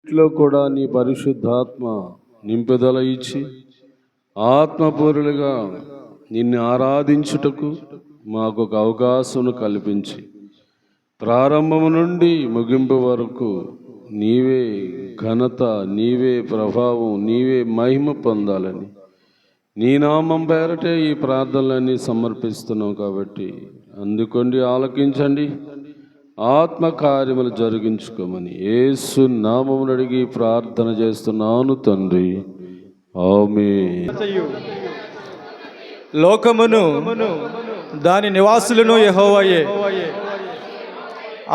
ఇంట్లో కూడా నీ పరిశుద్ధాత్మ నింపుదల ఇచ్చి ఆత్మపూరులుగా నిన్ను ఆరాధించుటకు మాకు ఒక అవకాశం కల్పించి ప్రారంభము నుండి ముగింపు వరకు నీవే ఘనత, నీవే ప్రభావం, నీవే మహిమ పొందాలని నీ నామం పేరటే ఈ ప్రార్థనలన్నీ సమర్పిస్తున్నాం. కాబట్టి అందుకోండి, ఆలకించండి, ఆత్మ కార్యములు జరిగించుకోమని యేసు నామమును అడిగి ప్రార్థన చేస్తున్నాను తండ్రి, ఆమేన్. లోకమును దాని నివాసులను యెహోవాయే.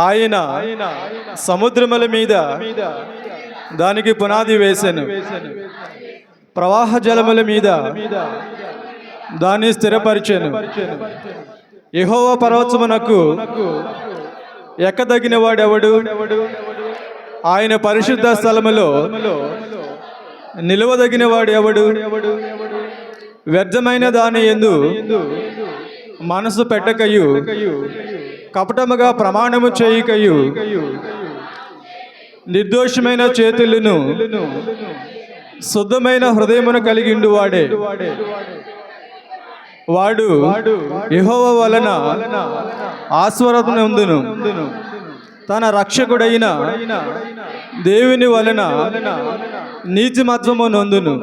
ఆయన సముద్రముల మీద దానికి పునాది వేసెను, ప్రవాహ జలముల మీద దాన్ని స్థిరపరిచెను. యెహోవా పర్వతమునకు ఎక్కదగిన వాడెవడు? ఆయన పరిశుద్ధ స్థలములో నిలువదగిన వాడు ఎవడు? వ్యర్థమైన దాని యందు మనసు పెట్టకయు, కపటముగా ప్రమాణము చేయకయు, నిర్దోషమైన చేతులను శుద్ధమైన హృదయమును కలిగిండు వాడే. వాడు యెహోవా వలన ఆశీర్వాదమునందును, తన రక్షకుడైన దేవుని వలన నీతిమత్వము నొందును.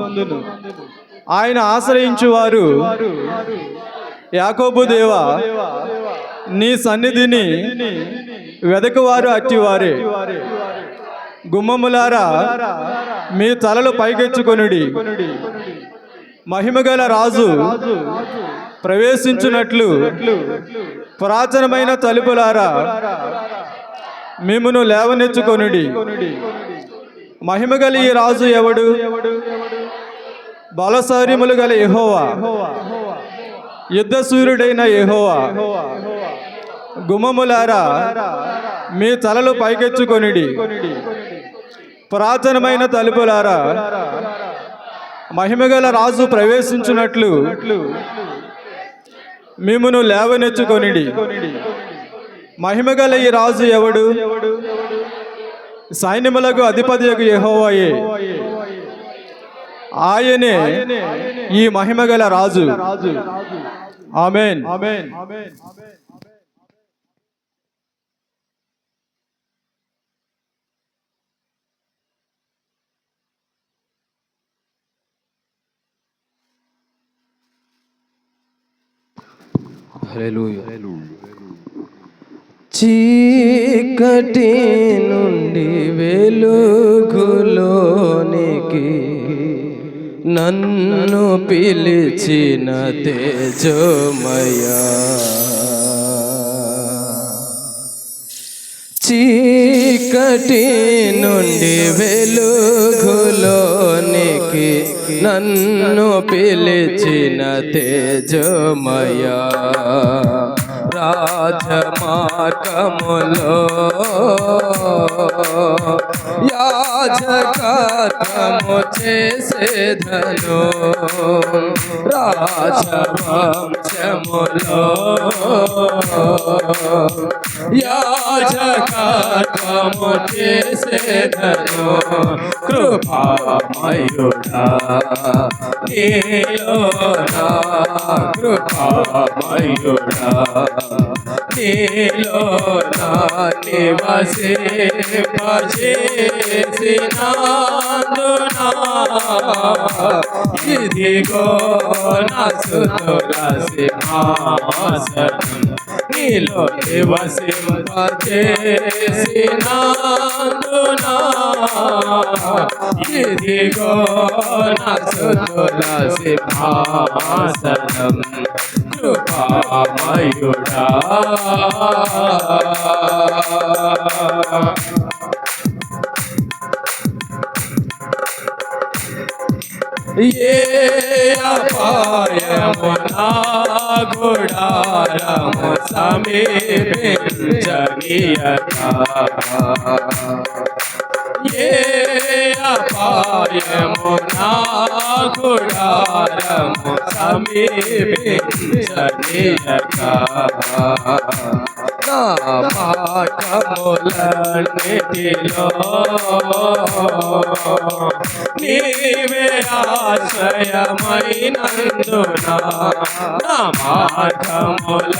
ఆయన ఆశ్రయించువారు యాకోబు దేవా, నీ సన్నిధిని వెదకువారు అట్టివారే. గుమ్మములారా, మీ తలలు పైకెచ్చుకొనుడి, మహిమగల రాజు ప్రవేశించున్నట్లు పురాతనమైన తలుపులారా, మిమ్మును లేవనెచ్చుకొనుడి. మహిమగల ఈ రాజు ఎవడు? బలశౌర్యములు గల యెహోవా, యుద్ధ సూర్యుడైన యెహోవా. గుమ్మములారా, మీ తలలు పైకెచ్చుకొనుడి, పురాతనమైన తలుపులారా, మహిమగల రాజు ప్రవేశించున్నట్లు మిమ్మును లేవనెచ్చుకొనిడి. మహిమగల ఈ రాజు ఎవడు? సైన్యములకు అధిపతియగు యెహోవాయే. ఆయనే ఈ మహిమగల రాజు. ఆమేన్. చీకటి నుండి వెలుగులోనికి నన్ను పిలిచిన తేజోమయా, చీకటి నుండి వెలుగులోనికి నన్ను పిలిచిన తేజోమయా, రాజమార్గములో యాజకత్వము చేసేదను, రాజవంశములో యాజకత్వము చేసేదను. కృపామయుడా నీలోనా, కృపామయుడా నీలోనా నివసింపజేసినందునా, ఇదిగో నా స్తుతుల సింహాసనం, నీలో నివసింపజేసినందునా, ఇదిగో నా స్తుతుల సింహాసనం. కృపామయుడా ఏ అపాయము నా గుడారము సమీపించనీయక, ఏ అపాయము నా గుడారము సమీపించనీయక, నా మార్గములన్నిటిలో నీవే ఆశ్రయమైనందున నా మార్గములన్నిటిలో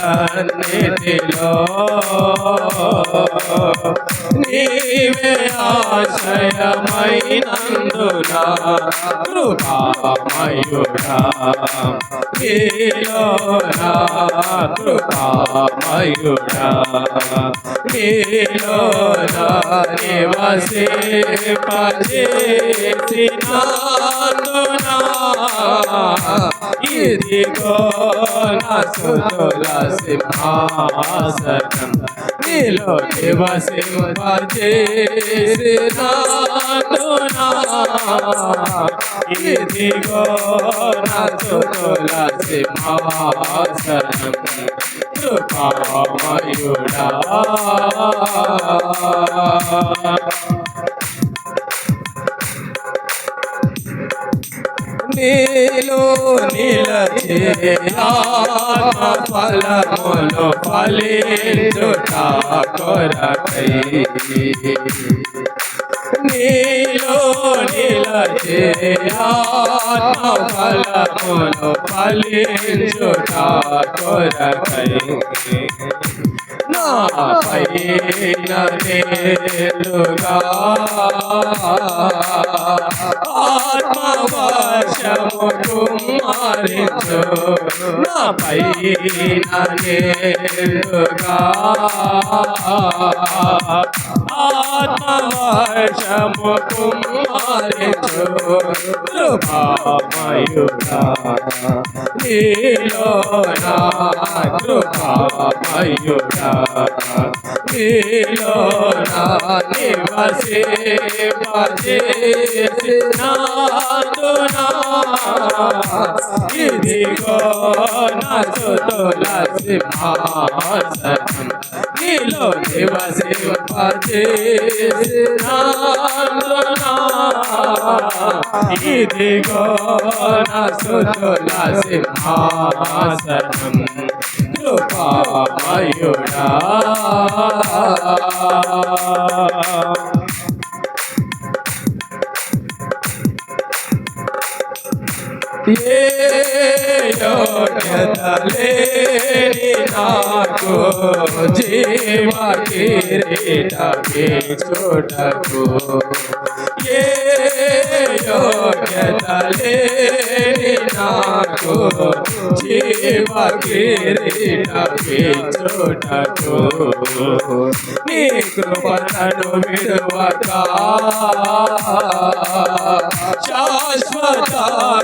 నీవే ఆశ్రయమైనందున కృపామయుడా నీలోనా కృపామయుడా నీలోనా నివసింపజేసినందున ఇదిగో నా స్తుతుల సింహాసనం నీలో నివసింపజేసినందున ఇదిగో నా స్తుతుల సింహాసనం కృపామయుడా నీలో నిలచే ఆత్మ ఫలములు ఫలించుట కొరకై నీలో నిలచే ఆత్మ ఫలములు ఫలించుట కొరకై నా పైన నేలుగా ఆత్మవర్షము కుమ్మరించు నా పైన నేలుగా ఆత్మవర్షము కుమ్మరించు కృపామయుడా నీలోనా కృపామయుడా నీలోనా నివసింపజేసినందున ఇదిగో నా స్తుతుల సింహాసనం నీలో నివసింపజేసినందున ఇదిగో నా స్తుతుల సింహాసనం కృపామయుడా ఏ యోగ్యత లేని నాకు జీవ కిరీటమే చూడకు ఏ యోగ్యత లేని నాకు జీవ కిరీటమే చూడకు నీ కృపను విడువక శాశ్వత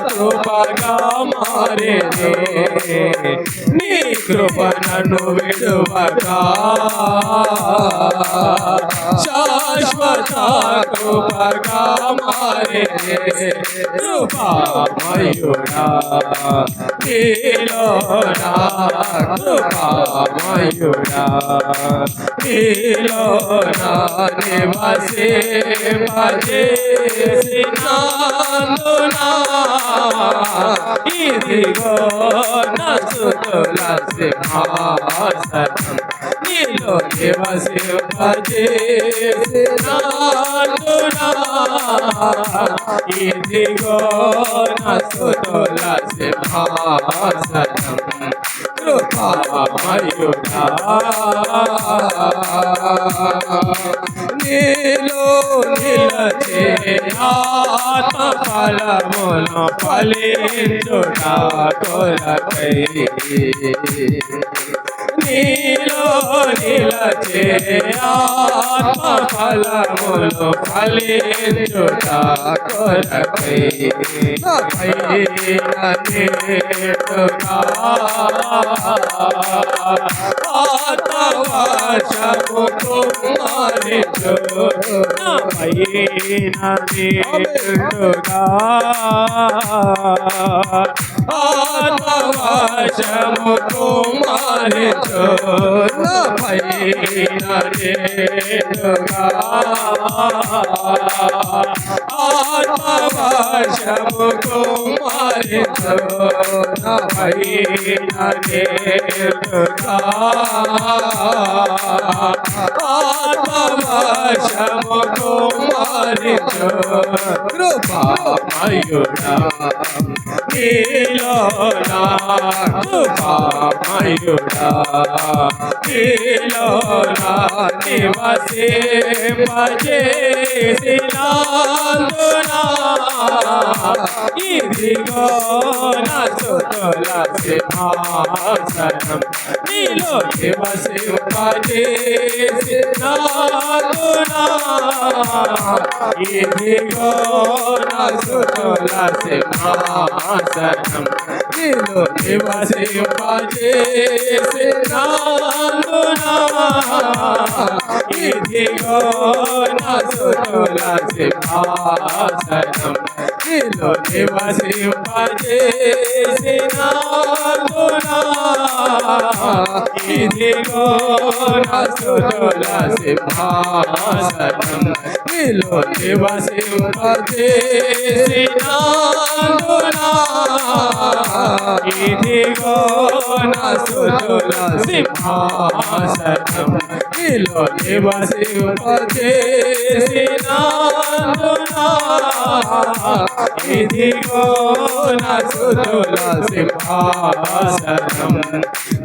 కృపగా మారేనే నీ కృపను విడువక శాశ్వత కృపగా మారేనే కృపామయుడా నీలోనా కృపామయుడా నీలోనా నివసింపజేసినందున ఇదిగో నా స్తుతుల సింహాసనం నీలో నివసింపజేసినందున ఇదిగో నా స్తుతుల సింహాసనం కృపామయుడా నీలో నిలచే ఆత్మ ఫలములు ఫలించుట కొరకై నీలో నిలచే ఆత్మ ఫలములు ఫలించుట కొరకై పైన నేడుగా ఆత్మవర్షము కుమ్మరించు పైన నేడుగా ఆత్మవర్షము కుమ్మరించు పైన నేడుగా ఆత్మవర్షము కుమారించు నా పైన నేరుగా ఆత్మవర్షము కుమారించు కృపామయుడా నీలోనా కృపామయుడా నీలోనా నివసింపజేసినందునా ఇదిగో నా స్తుతుల సింహాసనం నీలో నివసింపజేసినందునా ఇదిగో నా స్తుతుల సింహాసనం నీలో నివసింపజేసినందునా ఇదిగో నా స్తుతుల సింహాసనం నీలో నివసింపజేసినందునా ఇదిగో నా స్తుతుల సింహాసనం నీలో నివసింపజేసినందునా ఇదిగో నా స్తుతుల సింహాసనం నీలో నివసింపజేసినందునా ఇదిగో నా స్తుతుల సింహాసనం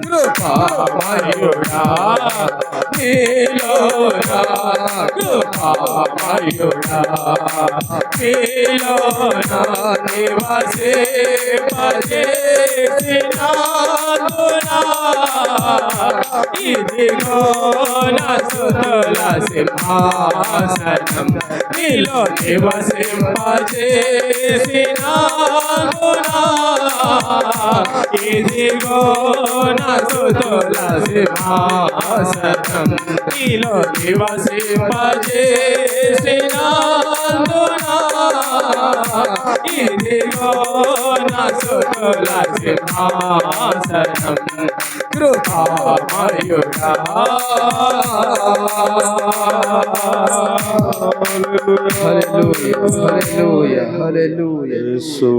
కృపామయుడా నీలోనా కృపామయుడా నీలోనా నివసింపజేసినందునా ఇదిగో నా స్తుతుల సింహాసనం నీలో నివసింపజేసినందునా ఇదిగో నా స్తుతుల సింహాసనం నీలో నివసింపజేసినందునా ఇదిగో నా స్తుతుల సింహాసనం కృపామయుడా హల్లెలూయా హల్లెలూయా యేసు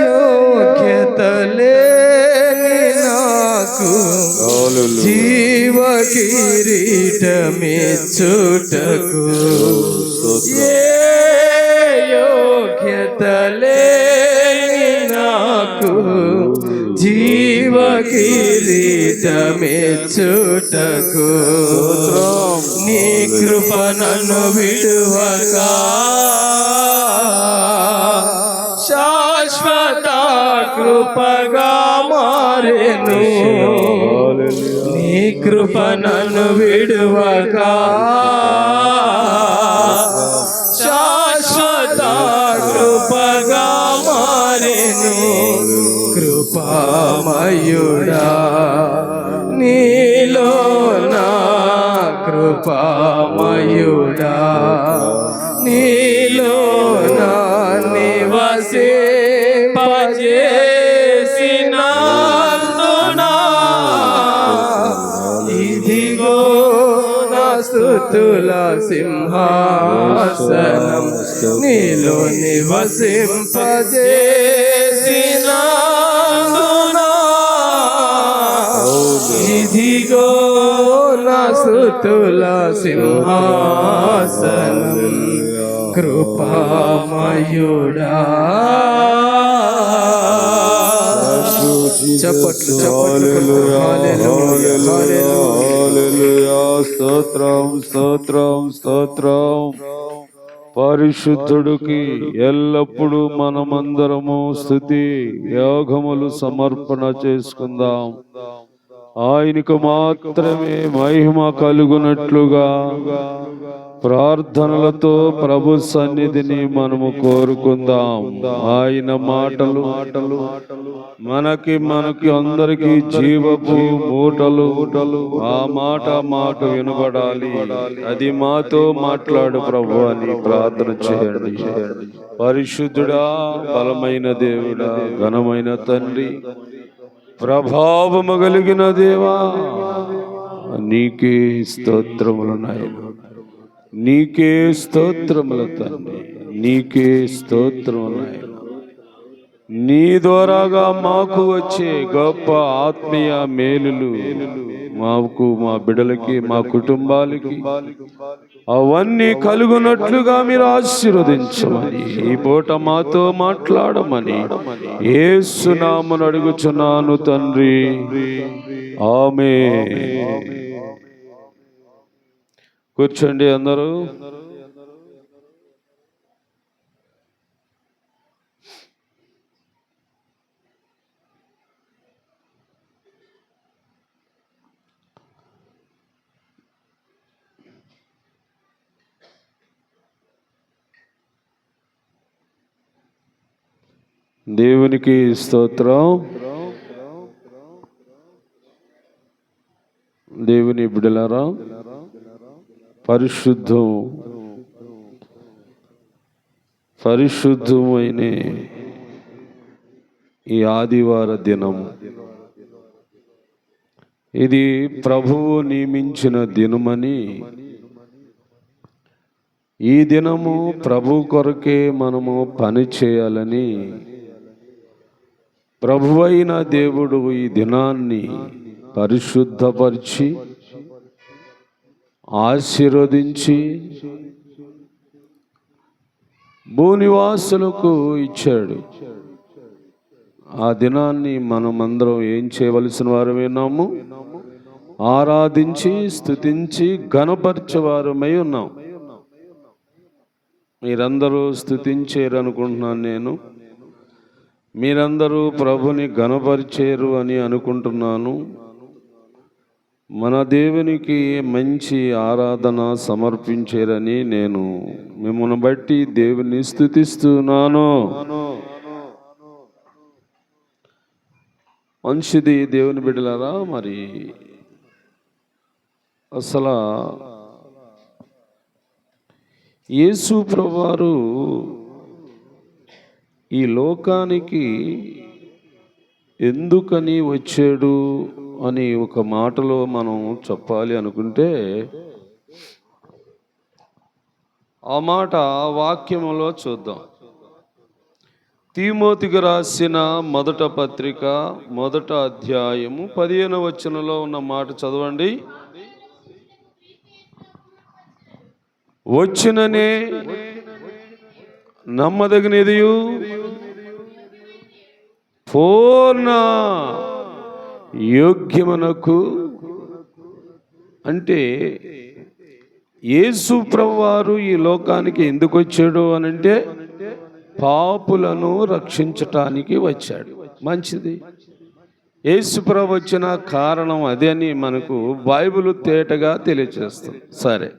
యోగ్యత లేని నాకు జీవ కిరీటమిచ్చుటకు యోగ్యత లేని నాకు జీవ కిరీటమిచ్చుటకు నీ కృప నన్ను విడువగా శాశ్వత కృపగా మారెను నీ కృప నన్ను విడువగా శాశ్వత కృపగా మారెను కృపామయుడా నీలో నా కృపామయుడా నీలో నా నివసింపజేసినందునా ఇదిగో నా స్తుతుల సింహాసనం నీలో నివసింపజేసినందునా ఇదిగో నా స్తుతుల సింహాసనం కృపామయుడా చప్పట్లు హల్లెలూయా స్తోత్రం స్తోత్రం స్తోత్రం పరిశుద్ధుడికి ఎల్లప్పుడూ మనమందరము స్తుతి యాగములు సమర్పణ చేసుకుందాం. ఆయనకు మాత్రమే మహిమ కలుగునట్లుగా ప్రార్థనలతో ప్రభు సన్నిధిని మనము కోరుకుందాం. ఆయన మాటలు మనకి అందరికి జీవపు మూటలు. ఆ మాట వినబడాలి. అది మాతో మాట్లాడు ప్రభు అని ప్రార్థన చేయండి. పరిశుద్ధుడా, బలమైన దేవుడా, ఘనమైన తండ్రి, ప్రభావము కలిగిన దేవా, నీకే స్తోత్రములు నాయన. నీకే స్తోత్రముల తండ్రి, నీకే స్తోత్రములు నాయన. నీ ద్వారాగా మాకు వచ్చే గొప్ప ఆత్మీయ మేలులు మాకు, మా బిడ్డలకి, మా కుటుంబాలకి అవన్నీ కలుగునట్లుగా మీరు ఆశీర్వదించమని, ఈ పూట మాతో మాట్లాడమని యేసు నామమున అడుగుచున్నాను తండ్రి, ఆమేన్. కూర్చోండి అందరూ. దేవునికి స్తోత్రం. దేవుని బిడ్డలారా, పరిశుద్ధమైన ఈ ఆదివార దినం, ఇది ప్రభువు నియమించిన దినమని, ఈ దినము ప్రభు కొరకే మనము పని చేయాలని ప్రభువైన దేవుడు ఈ దినాన్ని పరిశుద్ధపరిచి ఆశీర్వదించి భూనివాసులకు ఇచ్చాడు. ఆ దినాన్ని మనమందరం ఏం చేయవలసిన వారమేనాము? ఆరాధించి స్తుతించి ఘనపరచేవారమై ఉన్నాం. మీరందరూ స్తుతించారనుకుంటున్నాను నేను. మీరందరూ ప్రభుని ఘనపరిచేరు అని అనుకుంటున్నాను. మన దేవునికి మంచి ఆరాధన సమర్పించారని నేను మిమ్మల్ని బట్టి దేవుని స్తుతిస్తున్నాను. మంచిది దేవుని బిడ్డలారా. మరి అసలు యేసు ప్రభువారు ఈ లోకానికి ఎందుకని వచ్చాడు అని ఒక మాటలో మనం చెప్పాలి అనుకుంటే, ఆ మాట వాక్యములో చూద్దాం. తీమోతికి రాసిన మొదట పత్రిక 1వ అధ్యాయము 15వ వచనంలో ఉన్న మాట చదవండి. వచ్చిననే నమ్మదగినదియు పూర్ణ యోగ్యమునకు, అంటే యేసు ప్రభువారు ఈ లోకానికి ఎందుకు వచ్చాడు అనంటే పాపులను రక్షించటానికి వచ్చాడు. మంచిది. యేసు ప్రభు వచ్చిన కారణం అదే అని మనకు బైబిల్ తేటగా తెలియజేస్తుంది. సరే,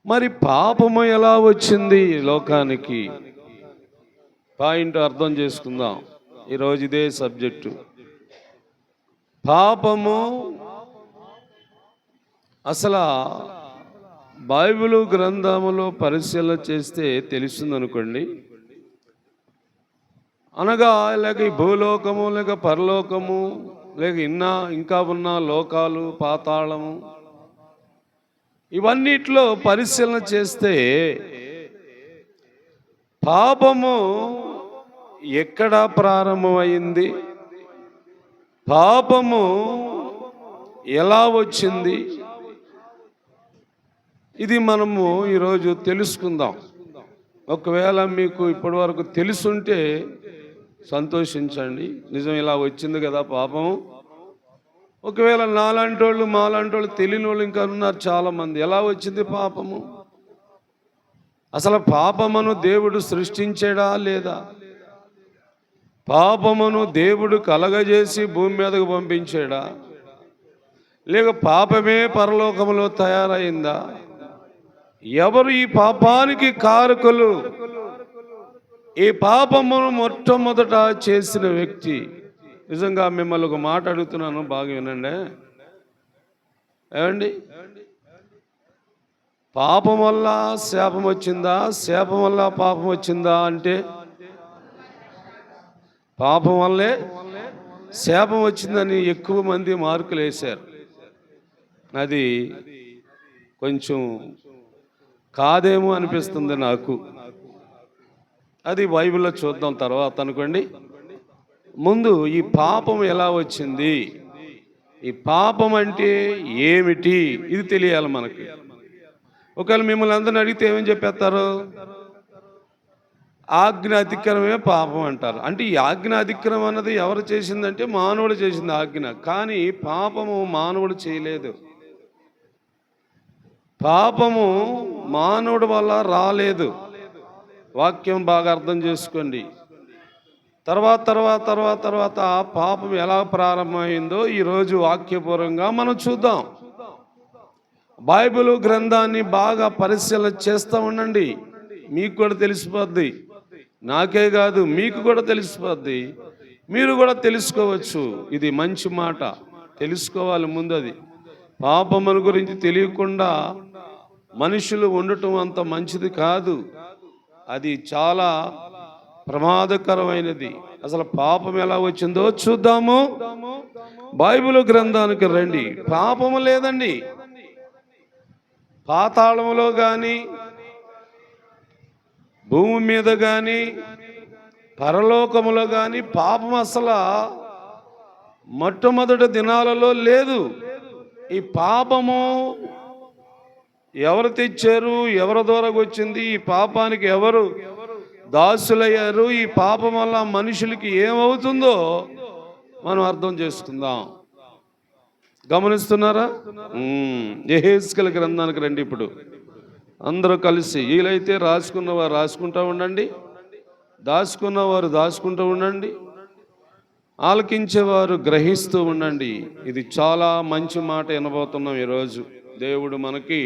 మరి పాపము ఎలా వచ్చింది ఈ లోకానికి? పాయింట్ అర్థం చేసుకుందాం. ఈరోజు ఇదే సబ్జెక్టు. పాపము అసలు బైబిల్ గ్రంథములో పరిశీలన చేస్తే తెలుస్తుంది అనుకోండి. అనగా లేక ఈ భూలోకము, లేక పరలోకము, లేక ఇంకా ఉన్న లోకాలు, పాతాళము, ఇవన్నిట్లో పరిశీలన చేస్తే పాపము ఎక్కడ ప్రారంభమైంది, పాపము ఎలా వచ్చింది, ఇది మనము ఈరోజు తెలుసుకుందాం. ఒకవేళ మీకు ఇప్పటి వరకు తెలుసుంటే సంతోషించండి. నిజం, ఇలా వచ్చింది కదా పాపము. ఒకవేళ నాలాంటి వాళ్ళు, మాలాంటి వాళ్ళు, తెలియని వాళ్ళు ఇంకా ఉన్నారు చాలామంది. ఎలా వచ్చింది పాపము? అసలు పాపమును దేవుడు సృష్టించాడా లేదా? పాపమును దేవుడు కలగజేసి భూమి మీదకు పంపించాడా, లేక పాపమే పరలోకములో తయారైందా? ఎవరు ఈ పాపానికి కారకులు? ఈ పాపమును మొట్టమొదట చేసిన వ్యక్తి. నిజంగా మిమ్మల్ని ఒక మాట అడుగుతున్నాను, బాగా వినండి. ఏమండి, పాపం వల్ల శాపం వచ్చిందా, శాపం వల్ల పాపం వచ్చిందా అంటే పాపం వల్లే శాపం వచ్చిందని ఎక్కువ మంది మార్కులు వేశారు. అది కొంచెం కాదేమో అనిపిస్తుంది నాకు. అది బైబిల్లో చూద్దాం తర్వాత అనుకోండి. ముందు ఈ పాపం ఎలా వచ్చింది, ఈ పాపం అంటే ఏమిటి, ఇది తెలియాలి మనకి. ఒకవేళ మిమ్మల్ని అందరిని అడిగితే ఏమని చెప్పేస్తారు? ఆజ్ఞ అతిక్రమమే పాపం అంటారు. అంటే ఈ ఆజ్ఞ అతిక్రమం అన్నది ఎవరు చేసిందంటే మానవుడు చేసింది ఆజ్ఞ. కానీ పాపము మానవుడు చేయలేదు. పాపము మానవుడి వల్ల రాలేదు. వాక్యం బాగా అర్థం చేసుకోండి. తర్వాత పాపం ఎలా ప్రారంభమైందో ఈరోజు వాక్యపూర్వంగా మనం చూద్దాం. బైబిల్ గ్రంథాన్ని బాగా పరిశీలన చేస్తూ ఉండండి. మీకు కూడా తెలిసిపోద్ది, నాకే కాదు మీకు కూడా తెలిసిపోద్ది. మీరు కూడా తెలుసుకోవచ్చు. ఇది మంచి మాట, తెలుసుకోవాలి ముందు. అది పాపముల గురించి తెలియకుండా మనుషులు ఉండటం అంత మంచిది కాదు. అది చాలా ప్రమాదకరమైనది. అసలు పాపం ఎలా వచ్చిందో చూద్దాము. బైబిల్ గ్రంథానికి రండి. పాపము లేదండి. పాతాళములో కానీ, భూమి మీద కానీ, పరలోకములో కానీ పాపం అసలు మొట్టమొదటి దినాలలో లేదు. ఈ పాపము ఎవరు తెచ్చారు, ఎవరి ద్వారా వచ్చింది, ఈ పాపానికి ఎవరు దాసులయ్యారు, ఈ పాపం వల్ల మనుషులకి ఏమవుతుందో మనం అర్థం చేసుకుందాం. గమనిస్తున్నారా? యెహెజ్కేలు గ్రంథానికి రండి. ఇప్పుడు అందరూ కలిసి, వీలైతే రాసుకున్నవారు రాసుకుంటూ ఉండండి, దాచుకున్నవారు దాచుకుంటూ ఉండండి, ఆలకించేవారు గ్రహిస్తూ ఉండండి. ఇది చాలా మంచి మాట వినబోతున్నాం ఈరోజు. దేవుడు మనకి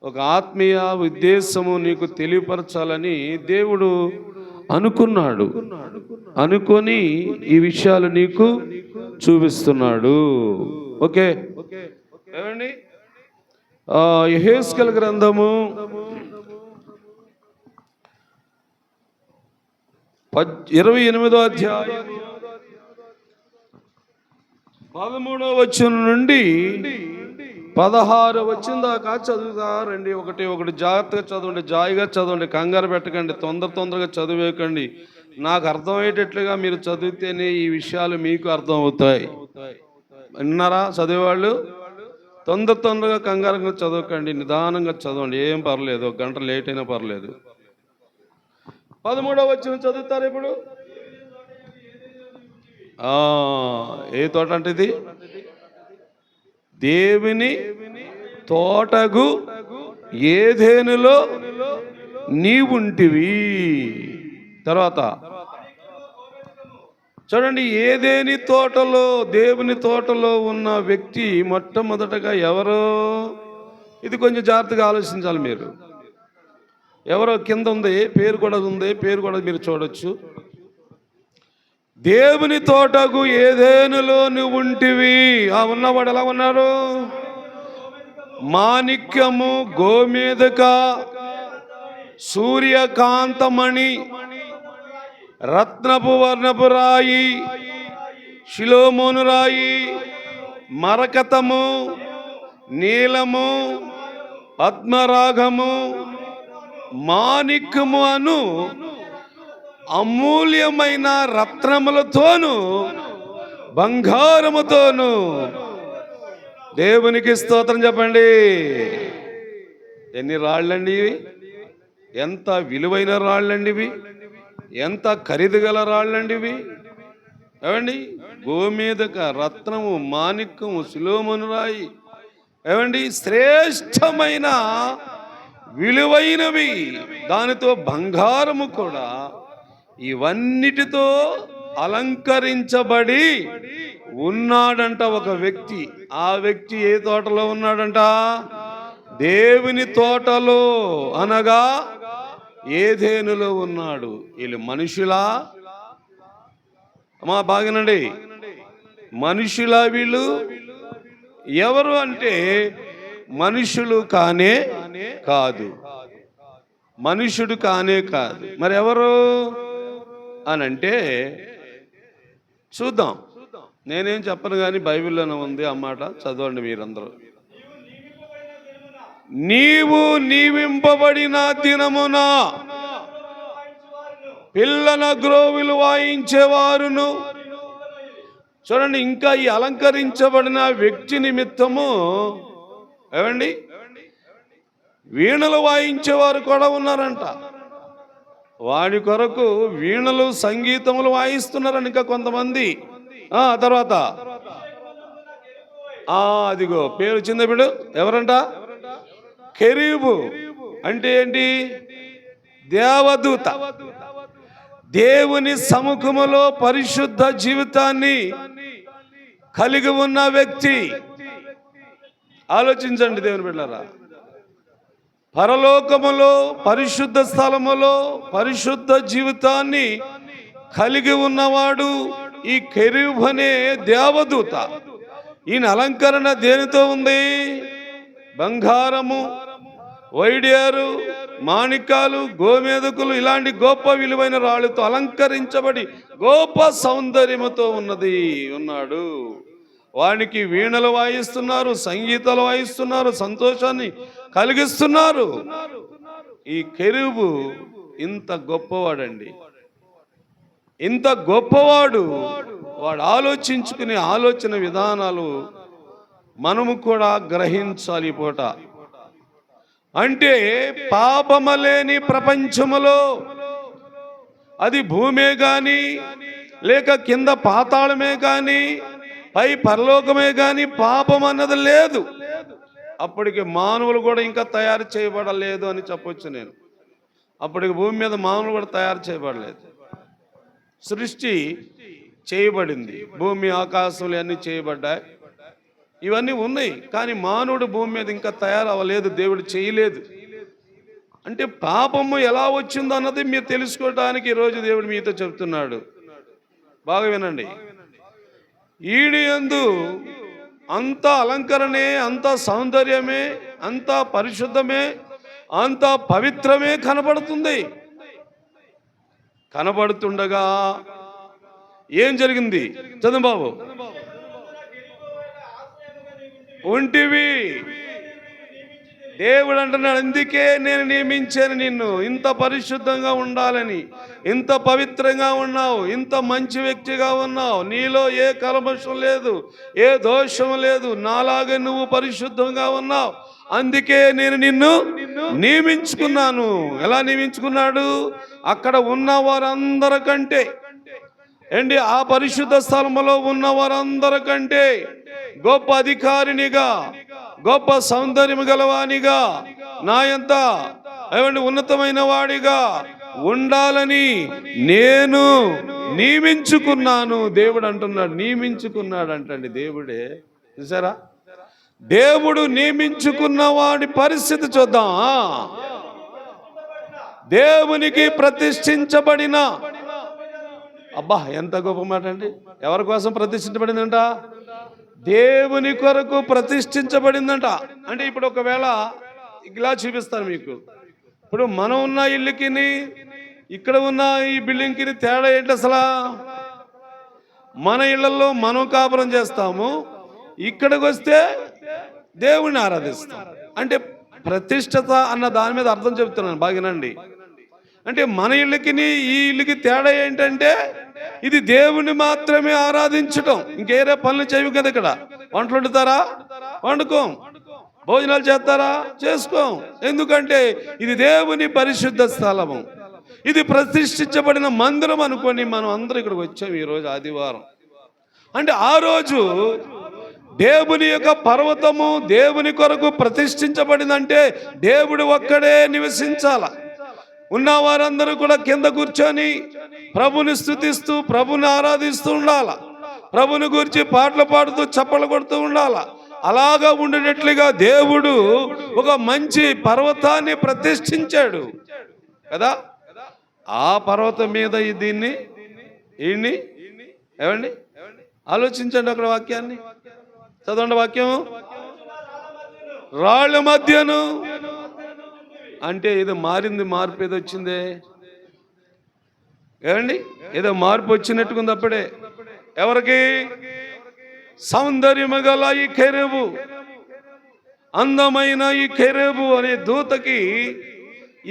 ఒక ఆత్మీయ ఉద్దేశము నీకు తెలియపరచాలని దేవుడు అనుకున్నాడు. అనుకొని ఈ విషయాలు నీకు చూపిస్తున్నాడు. ఓకే ఏమండి? యెహెజ్కేలు గ్రంథము 28వ అధ్యాయం 13వ వచనం నుండి 16వ వచనం దాకా చదువుతా రండి. ఒకటి జాగ్రత్తగా చదవండి, జాయిగా చదవండి, కంగారు పెట్టకండి, తొందరగా చదివేయకండి. నాకు అర్థమయ్యేటట్లుగా మీరు చదివితేనే ఈ విషయాలు మీకు అర్థం అవుతాయి. విన్నారా? చదివేవాళ్ళు తొందరగా కంగారుగా చదవకండి, నిదానంగా చదవండి. ఏం పర్లేదు, 1 గంట లేట్ అయినా పర్లేదు. 13వ వచనం చదువుతారు ఇప్పుడు. ఏ తోట అంటే ఇది? దేవుని తోటగు ఏదెనులో నీవుంటివి. తర్వాత చూడండి, ఏదేని తోటలో, దేవుని తోటలో ఉన్న వ్యక్తి మొట్టమొదటగా ఎవరు? ఇది కొంచెం జాగ్రత్తగా ఆలోచించాలి మీరు. ఎవరో కింద ఉంది, పేరు కూడా ఉంది, పేరు కూడా మీరు చూడొచ్చు. దేవుని తోటకు ఏదెనులో నువ్వు ఉంటివి. ఉన్నవాడు ఎలా ఉన్నారు? మాణిక్యము, గోమేధిక, సూర్యకాంతమణి, రత్నపు వర్ణపు రాయి, షిలోమోను రాయి, మరకతము, నీలము, పద్మరాగము, మాణిక్యము అను అమూల్యమైన రత్నములతోను బంగారముతోను. దేవునికి స్తోత్రం చెప్పండి. ఎన్ని రాళ్ళండి ఇవి! ఎంత విలువైన రాళ్ళండి ఇవి! ఎంత ఖరీదు గల రాళ్ళండి ఇవి! ఏమండి? గోమేధిక, రత్నము, మాణిక్యము, షిలోమోను రాయి, ఏమండి? శ్రేష్టమైన విలువైనవి. దానితో బంగారము కూడా. ఇవన్నిటితో అలంకరించబడి ఉన్నాడంట ఒక వ్యక్తి. ఆ వ్యక్తి ఏ తోటలో ఉన్నాడంట? దేవుని తోటలో, అనగా ఏదెనులో ఉన్నాడు. వీళ్ళు మనుషులా? అమ్మా బాగానండి, మనుషులా వీళ్ళు? ఎవరు అంటే మనుషులు కానే కాదు, మనుషుడు కానే కాదు. మరి ఎవరు అని అంటే చూద్దాం. నేనేం చెప్పను కానీ బైబిల్లోనే ఉంది ఆ మాట. చదవండి మీరందరూ. నీవు నీవింపబడిన దినమున పిల్లన గ్రోవిలు వాయించేవారును. చూడండి, ఇంకా ఈ అలంకరించబడిన వ్యక్తి నిమిత్తము ఏమండి వీణలు వాయించేవారు కూడా ఉన్నారంట. వాడి కొరకు వీణలు సంగీతములు వాయిస్తున్నారని ఇంకా కొంతమంది. తర్వాత అదిగో పేరు చిన్నపిడు ఎవరంట? కెరూబు అంటే ఏంటి? దేవదూత. దేవుని సముఖములో పరిశుద్ధ జీవితాన్ని కలిగి ఉన్న వ్యక్తి. ఆలోచించండి దేవుని బిడ్డలారా, పరలోకములో పరిశుద్ధ స్థలములో పరిశుద్ధ జీవితాన్ని కలిగి ఉన్నవాడు ఈ కెరూబు అనే దేవదూత. ఈయన అలంకరణ దేనితో ఉంది? బంగారము, వైడ్యారు, మాణిక్యాలు, గోమేదకులు ఇలాంటి గొప్ప విలువైన రాళ్ళతో అలంకరించబడి గొప్ప సౌందర్యముతో ఉన్నాడు. వానికి వీణలు వాయిస్తున్నారు, సంగీతాలు వాయిస్తున్నారు, సంతోషాన్ని కలిగిస్తున్నారు. ఈ కెరూబు ఇంత గొప్పవాడండి, ఇంత గొప్పవాడు. వాడు ఆలోచించుకునే ఆలోచన విధానాలు మనము కూడా గ్రహించాలి. పూట అంటే పాపమలేని ప్రపంచములో, అది భూమే గాని లేక కింద పాతాళమే గాని పై పరలోకమే గాని పాపం అన్నది లేదు. అప్పటికి మానవులు కూడా ఇంకా తయారు చేయబడలేదు అని చెప్పొచ్చు నేను. అప్పటికి భూమి మీద మానవులు కూడా తయారు చేయబడలేదు. సృష్టి చేయబడింది, భూమి ఆకాశములు అన్నీ చేయబడ్డాయి, ఇవన్నీ ఉన్నాయి. కానీ మానవుడు భూమి మీద ఇంకా తయారవ్వలేదు, దేవుడు చేయలేదు. అంటే పాపము ఎలా వచ్చిందో అన్నది మీరు తెలుసుకోవడానికి ఈరోజు దేవుడు మీతో చెప్తున్నాడు. బాగా వినండి. ఈడి యందు అంత అలంకరణే, అంత సౌందర్యమే, అంత పరిశుద్ధమే, అంత పవిత్రమే కనబడుతుంది. కనబడుతుండగా ఏం జరిగింది? చంద్రబాబు ఉంటివి. దేవుడు అంటున్నాడు, అందుకే నేను నియమించాను నిన్ను, ఇంత పరిశుద్ధంగా ఉండాలని. ఇంత పవిత్రంగా ఉన్నావు, ఇంత మంచి వ్యక్తిగా ఉన్నావు, నీలో ఏ కల్మషం లేదు, ఏ దోషం లేదు, నాలాగే నువ్వు పరిశుద్ధంగా ఉన్నావు. అందుకే నేను నిన్ను నియమించుకున్నాను. ఎలా నియమించుకున్నాడు? అక్కడ ఉన్న వారందరికంటే ఏంటి, ఆ పరిశుద్ధ స్థలములో ఉన్న వారందరికంటే గొప్ప అధికారినిగా, గొప్ప సౌందర్యం గలవానిగా, నా ఎంత ఏమండి ఉన్నతమైన వాడిగా ఉండాలని నేను నియమించుకున్నాను. దేవుడు అంటున్నాడు, నియమించుకున్నాడు అంటండి. దేవుడే చూసారా? దేవుడు నియమించుకున్న వాడి పరిస్థితి చూద్దాం. దేవునికి ప్రతిష్ఠించబడిన, అబ్బా ఎంత గొప్ప మాట అండి. ఎవరి కోసం ప్రతిష్ఠించబడిందంట? దేవుని కొరకు ప్రతిష్ఠించబడిందంట. అంటే ఇప్పుడు ఒకవేళ ఇలా చూపిస్తాను మీకు. ఇప్పుడు మనం ఉన్న ఇల్లుకి ఇక్కడ ఉన్న ఈ బిల్డింగ్కి తేడా ఏంటి అసలు? మన ఇళ్లలో మనం కాపురం చేస్తాము, ఇక్కడికి వస్తే దేవుణ్ణి ఆరాధిస్తాం. అంటే ప్రతిష్టత అన్న దాని మీద అర్థం చెప్తున్నాను, బాగినండి. అంటే మన ఇళ్ళకి ఈ ఇల్లుకి తేడా ఏంటంటే, ఇది దేవుణ్ణి మాత్రమే ఆరాధించటం, ఇంకేరే పనులు చేయవు కదా. ఇక్కడ వంటలు వండుతారా? వండుకోం. భోజనాలు చేస్తారా? చేసుకోం. ఎందుకంటే ఇది దేవుని పరిశుద్ధ స్థలము, ఇది ప్రతిష్ఠించబడిన మందిరం అనుకోని మనం అందరూ ఇక్కడికి వచ్చాం ఈరోజు ఆదివారం. అంటే ఆ రోజు దేవుని యొక్క పర్వతము దేవుని కొరకు ప్రతిష్ఠించబడిందంటే దేవుడు ఒక్కడే నివసించాల. ఉన్న వారందరూ కూడా కింద కూర్చొని ప్రభుని స్తుతిస్తూ ప్రభుని ఆరాధిస్తూ ఉండాల. ప్రభుని గురించి పాటలు పాడుతూ చప్పలు కొడుతూ ఉండాల. అలాగా ఉండేటట్లుగా దేవుడు ఒక మంచి పర్వతాన్ని ప్రతిష్ఠించాడు కదా. ఆ పర్వతం మీద దీన్ని ఏమండి ఆలోచించండి. అక్కడ వాక్యాన్ని చదవండి. వాక్యం రాళ్ళ మధ్యను అంటే ఏదో మారింది, మార్పు ఏదో వచ్చిందే ఏమండి, ఏదో మార్పు వచ్చినట్టుకుంది అప్పుడే. ఎవరికి? సౌందర్యము గల ఈ కెరూబు. అందమైన ఈ కెరూబు అనే దూతకి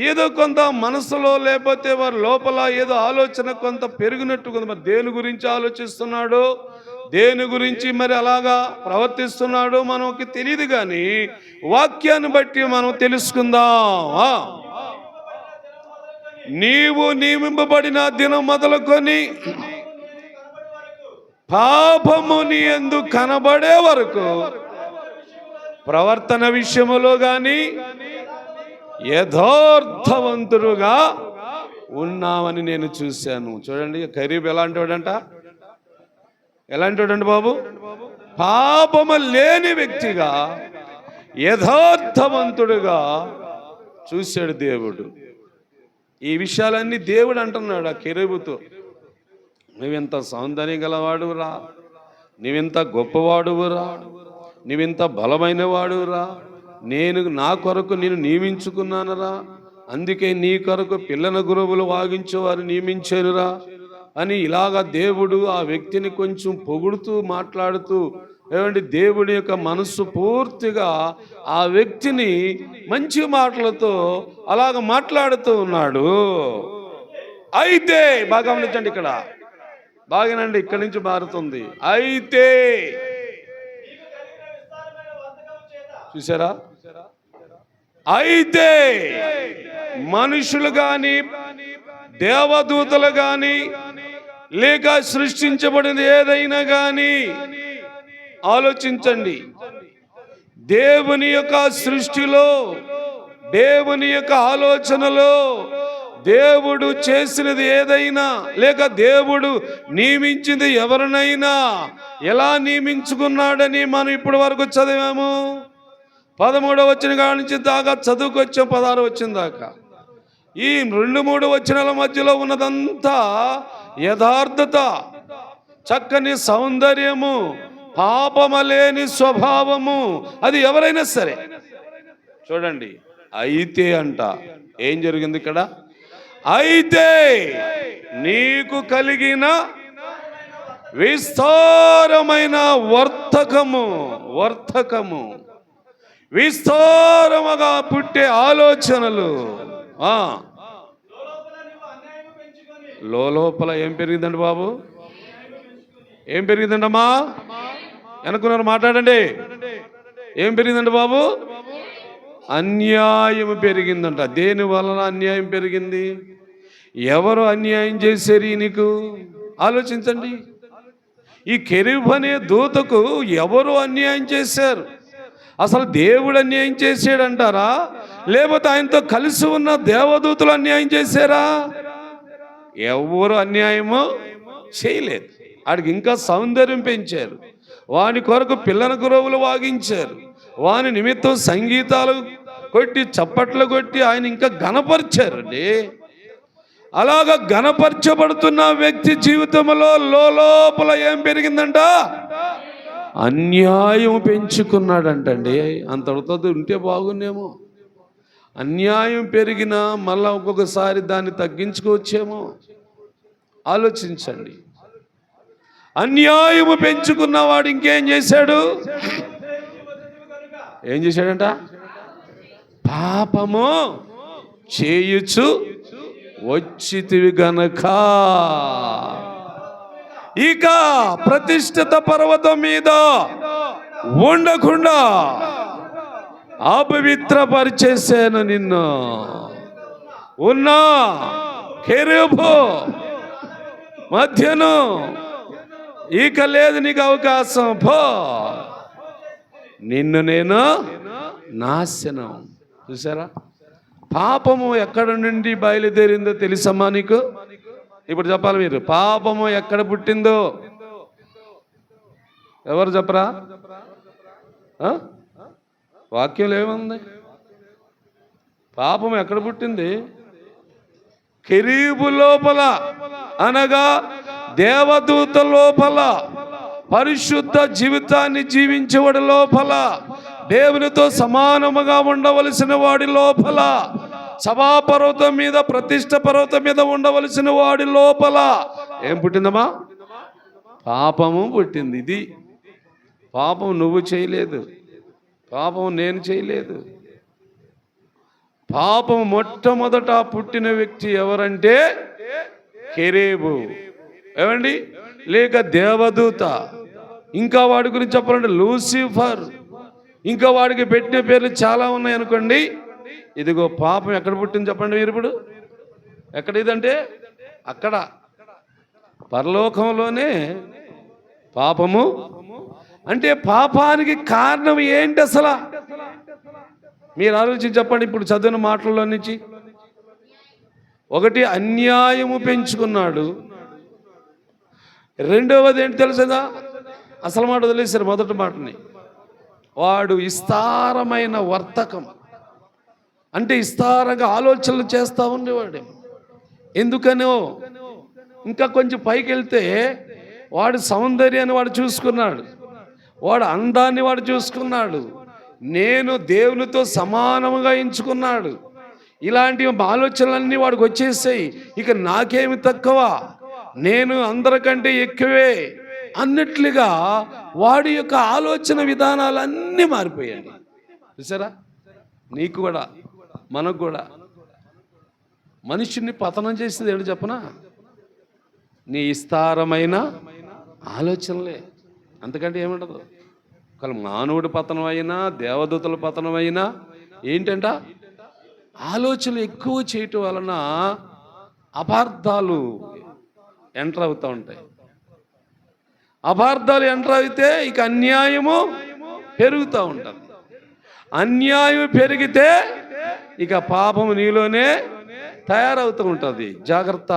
ఏదో కొంత మనసులో లేకపోతే వారి లోపల ఏదో ఆలోచన కొంత పెరిగినట్టు కొంత మరి దేని గురించి ఆలోచిస్తున్నాడో దేని గురించి మరి అలాగా ప్రవర్తిస్తున్నాడో మనకి తెలియదు, కానీ వాక్యాన్ని బట్టి మనం తెలుసుకుందాం. నీవు నియమింపబడిన దినం మొదలుకొని పాపము నీ యందు కనబడే వరకు ప్రవర్తన విషయములో గాని యథార్థవంతుడుగా ఉన్నామని నేను చూశాను. చూడండి, కెరూబు ఎలాంటి వాడంట? ఎలాంటి వాడండి బాబు? పాపము లేని వ్యక్తిగా యథార్థవంతుడుగా చూశాడు దేవుడు. ఈ విషయాలన్నీ దేవుడు అంటున్నాడు ఆ కెరూబుతో. నువ్వింత సౌందర్యం గలవాడురా, నువ్వింత గొప్పవాడువురా, నువ్వింత బలమైన వాడురా, నేను నా కొరకు నేను నియమించుకున్నానురా, అందుకే నీ కొరకు పిల్లల గురువులు వాగించేవారు నియమించానురా అని ఇలాగా దేవుడు ఆ వ్యక్తిని కొంచెం పొగుడుతూ మాట్లాడుతూ, ఏమంటే దేవుడి యొక్క మనస్సు పూర్తిగా ఆ వ్యక్తిని మంచి మాటలతో అలాగ మాట్లాడుతూ ఉన్నాడు. అయితే బాగా గమనించండి, ఇక్కడ బాగానండి, ఇక్కడి నుంచి మారుతుంది. అయితే చూసారా? అయితే మనుషులు గాని దేవదూతలు గాని లేక సృష్టించబడిన ఏదైనా గాని ఆలోచించండి, దేవుని యొక్క సృష్టిలో దేవుని యొక్క ఆలోచనలో దేవుడు చేసినది ఏదైనా లేక దేవుడు నియమించింది ఎవరినైనా ఎలా నియమించుకున్నాడని మనం ఇప్పటి వరకు చదివాము. 13వ వచనం కాడ నుంచి దాకా చదువుకొచ్చాం, 16వ వచనం దాకా. ఈ 2-3 వచనాల మధ్యలో ఉన్నదంతా యథార్థత, చక్కని సౌందర్యము, పాపమలేని స్వభావము. అది ఎవరైనా సరే చూడండి. అయితే అంట ఏం జరిగింది ఇక్కడ? అయితే నీకు కలిగిన విస్తారమైన వర్తకము విస్తారముగా పుట్టే ఆలోచనలు, లోపల ఏం పెరిగిందండి బాబు? ఏం పెరిగిందండమ్మా? అనుకున్నారు, మాట్లాడండి. ఏం పెరిగిందండి బాబు? అన్యాయం పెరిగిందంట. దేని వలన అన్యాయం పెరిగింది? ఎవరు అన్యాయం చేశారు నీకు? ఆలోచించండి. ఈ కెరూబు అనే దూతకు ఎవరు అన్యాయం చేశారు? అసలు దేవుడు అన్యాయం చేశాడంటారా, లేకపోతే ఆయనతో కలిసి ఉన్న దేవదూతలు అన్యాయం చేశారా? ఎవరు అన్యాయమో చేయలేదు. వాడికి ఇంకా సౌందర్యం పెంచారు, వాని కొరకు పిల్లల గురువులు వాగించారు, వాని నిమిత్తం సంగీతాలు కొట్టి చప్పట్లు కొట్టి ఆయన ఇంకా ఘనపరిచారండి. అలాగా ఘనపరచబడుతున్న వ్యక్తి జీవితంలో లోపల ఏం పెరిగిందంట? అన్యాయం పెంచుకున్నాడంటండి. అంతటితో ఉంటే బాగుండేమో. అన్యాయం పెరిగినా మళ్ళా ఒక్కొక్కసారి దాన్ని తగ్గించుకోవచ్చేమో. ఆలోచించండి. అన్యాయము పెంచుకున్నవాడు ఇంకేం చేశాడు? ఏం చేశాడంట? పాపము చేయుచు వచ్చితివి గనక ఇక ప్రతిష్ఠిత పర్వతం మీద ఉండకుండా అపవిత్రపరిచేసాను నిన్ను. ఉన్నా కెరూబు మధ్యను ఇక లేదు నీకు అవకాశం, పో, నిన్ను నేను నాశనం. చూసారా? పాపము ఎక్కడ నుండి బయలుదేరిందో తెలుసమ్మా నీకు? ఇప్పుడు చెప్పాలి మీరు. పాపము ఎక్కడ పుట్టిందో ఎవరు చెప్పరా? వాక్యం ఏముంది? పాపం ఎక్కడ పుట్టింది? కెరూబు లోపల, అనగా దేవదూత లోపల, పరిశుద్ధ జీవితాన్ని జీవించేవాడి లోపల, దేవునితో సమానముగా ఉండవలసిన వాడి లోపల, సభాపర్వతం మీద, ప్రతిష్ఠ పర్వతం మీద ఉండవలసిన వాడి లోపల ఏం పుట్టిందమ్మా? పాపము పుట్టింది. ఇది పాపం నువ్వు చేయలేదు, పాపం నేను చేయలేదు. పాపం మొట్టమొదట పుట్టిన వ్యక్తి ఎవరంటే కెరేబు. ఏమండి? లేక దేవదూత. ఇంకా వాడి గురించి చెప్పాలంటే లూసిఫర్. ఇంకా వాడికి పెట్టిన పేర్లు చాలా ఉన్నాయి అనుకోండి. ఇదిగో పాపం ఎక్కడ పుట్టింది చెప్పండి మీరు ఇప్పుడు. ఎక్కడ ఇదంటే అక్కడ పరలోకంలోనే పాపము. అంటే పాపానికి కారణం ఏంటి అసలు? మీరు ఆలోచించి చెప్పండి. ఇప్పుడు చదివిన మాటల్లో నుంచి ఒకటి అన్యాయము పెంచుకున్నాడు. రెండవది ఏంటి తెలుసా? అసలు మాట వదిలేశారు. మొదటి మాటని వాడు విస్తారమైన వర్తకం, అంటే విస్తారంగా ఆలోచనలు చేస్తూ ఉండేవాడు. ఎందుకనో ఇంకా కొంచెం పైకి వెళ్తే వాడు సౌందర్యాన్ని వాడు చూసుకున్నాడు, వాడు అందాన్ని వాడు చూసుకున్నాడు, నేను దేవునితో సమానముగా ఎంచుకున్నాడు. ఇలాంటి ఆలోచనలన్నీ వాడికి వచ్చేసాయి. ఇక నాకేమి తక్కువ, నేను అందరికంటే ఎక్కువే అన్నట్లుగా వాడి యొక్క ఆలోచన విధానాలన్నీ మారిపోయాయి. చూసారా? నీకు కూడా మనకు కూడా మనుషుని పతనం చేసేది ఏంటి చెప్పనా? నీ విస్తారమైన ఆలోచనలే. అంతకంటే ఏముండదు. ఒకవేళ మానవుడి పతనం అయినా దేవదూతల పతనం అయినా ఏంటంట? ఆలోచనలు ఎక్కువ చేయటం వలన అపార్థాలు ఎంటర్ అవుతూ ఉంటాయి. అపార్థాలు ఎంటర్ అయితే ఇక అన్యాయము పెరుగుతూ ఉంటుంది. అన్యాయం పెరిగితే ఇక పాపము నీలోనే తయారవుతూ ఉంటుంది. జాగ్రత్త.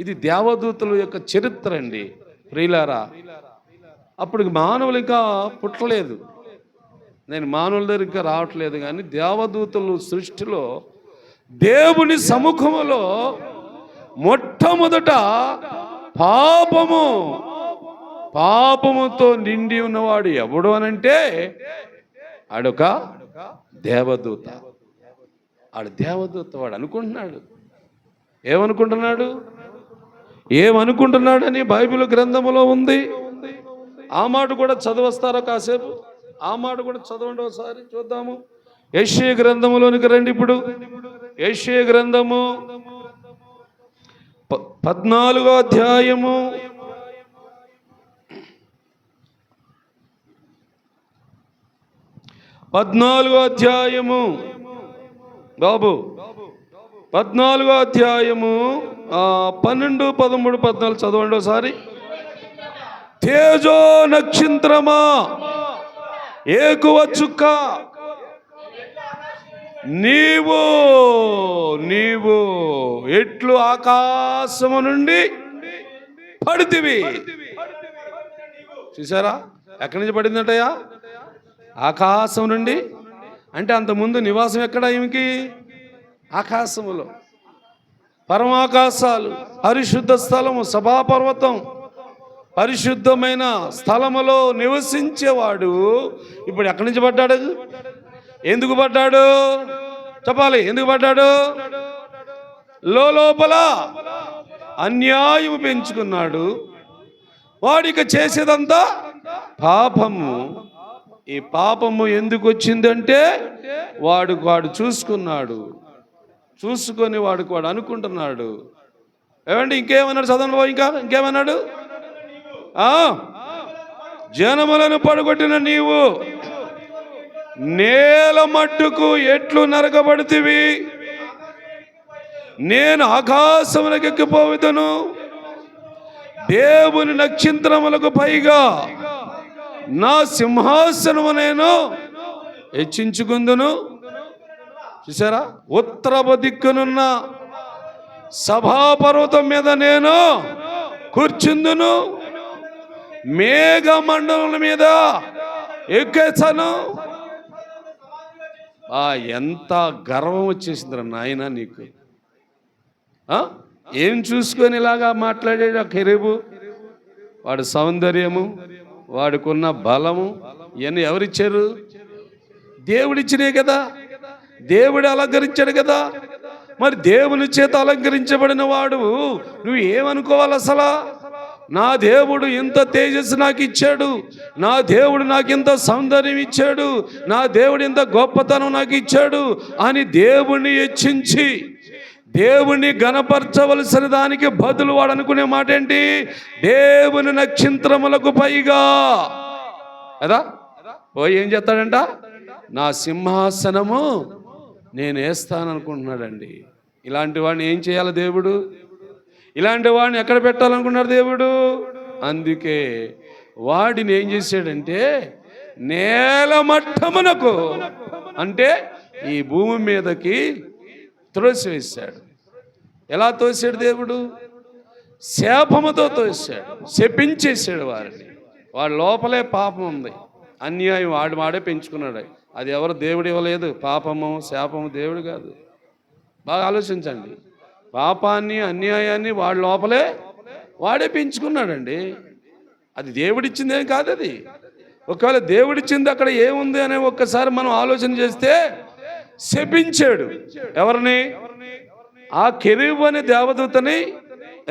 ఇది దేవదూతల యొక్క చరిత్ర అండి ప్రియులారా. అప్పుడు మానవులు ఇంకా పుట్టలేదు. నేను మానవుల దగ్గర ఇంకా రావట్లేదు. కానీ దేవదూతలు సృష్టిలో దేవుని సముఖములో మొట్టమొదట పాపముతో నిండి ఉన్నవాడు ఎవడు అనంటే ఆడొక దేవదూత. ఆడు దేవదూత. వాడు అనుకుంటున్నాడు. ఏమనుకుంటున్నాడు అని బైబిల్ గ్రంథములో ఉంది. ఆ మాట కూడా చదివస్తారా కాసేపు? ఆ మాట కూడా చదవండి ఒకసారి చూద్దాము. యెషయా గ్రంథములోనికి రండి. ఇప్పుడు యెషయా గ్రంథము 14వ అధ్యాయము 14వ అధ్యాయము బాబు 14వ అధ్యాయము 12, 13, 14 చదవండి ఒకసారి. తేజో నక్షత్రమా, ఏకువ చుక్క, నీవు ఎట్లు ఆకాశము నుండి పడితివి. చూసారా? ఎక్కడి నుంచి పడిందంటయ్యా? ఆకాశం నుండి. అంటే అంతకుముందు నివాసం ఎక్కడ ఈమెకి? ఆకాశములో. పరమాకాశాలు, పరిశుద్ధ స్థలము, సభాపర్వతం, పరిశుద్ధమైన స్థలములో నివసించేవాడు ఇప్పుడు ఎక్కడి నుంచి పడ్డాడు? ఎందుకు పడ్డాడు చెప్పాలి. ఎందుకు పడ్డాడు? లోపల అన్యాయం పెంచుకున్నాడు. వాడిక చేసేదంతా పాపము. ఈ పాపము ఎందుకు వచ్చిందంటే వాడు చూసుకొని వాడు అనుకుంటున్నాడు. ఏమండి ఇంకేమన్నాడు? చదవండి. ఇంకేమన్నాడు? జనములను పడగొట్టిన నీవు నేల మట్టుకు ఎట్లు నరకబడితివి, నేను ఆకాశములకు ఎక్కిపోవుదును, దేవుని నక్షత్రములకు పైగా నా సింహాసనము నేను హెచ్చించుకుందును. చూసారా? ఉత్తరపు దిక్కునున్న సభాపర్వతం మీద నేను కూర్చుందును, మేఘమండలం మీద ఎక్కేసాను. ఎంత గర్వం వచ్చేసిందిరా నాయన నీకు. ఏం చూసుకొని ఇలాగా మాట్లాడాడు ఆ కెరూబు? వాడి సౌందర్యము, వాడికున్న బలము ఇవన్నీ ఎవరిచ్చారు? దేవుడిచ్చినే కదా. దేవుడు అలంకరించాడు కదా. మరి దేవుని చేత అలంకరించబడిన వాడు నువ్వు ఏమనుకోవాలి? అసలు నా దేవుడు ఇంత తేజస్సు నాకు ఇచ్చాడు, నా దేవుడు నాకు ఇంత సౌందర్యం ఇచ్చాడు, నా దేవుడు ఇంత గొప్పతనం నాకు ఇచ్చాడు అని దేవుణ్ణి హెచ్చించి దేవుణ్ణి గణపరచవలసిన దానికి బదులు వాడు అనుకునే మాట ఏంటి? దేవుని నక్షత్రములకు పైగా కదా పోయి ఏం చేస్తాడంట? నా సింహాసనము నేను వేస్తాననుకుంటున్నాడండి. ఇలాంటి వాడిని ఏం చేయాలి దేవుడు? ఇలాంటి వాడిని ఎక్కడ పెట్టాలనుకున్నాడు దేవుడు? అందుకే వాడిని ఏం చేశాడంటే నేలమట్టమునకు, అంటే ఈ భూమి మీదకి త్రోసివేశాడు. ఎలా తోసాడు దేవుడు? శాపముతో తోసాడు, శపించేసాడు వారిని. వాడి లోపలే పాపం ఉంది, అన్యాయం వాడే పెంచుకున్నాడు. అది ఎవరు దేవుడు ఇవ్వలేదు. పాపము శాపము దేవుడు కాదు. బాగా ఆలోచించండి. పాపాన్ని అన్యాయాన్ని వాడి లోపలే వాడే పెంచుకున్నాడండి. అది దేవుడిచ్చిందేం కాదు. అది ఒకవేళ దేవుడిచ్చింది అక్కడ ఏముంది అనే ఒక్కసారి మనం ఆలోచన చేస్తే శపించాడు. ఎవరిని? ఆ కెరూబు అనే దేవదూతని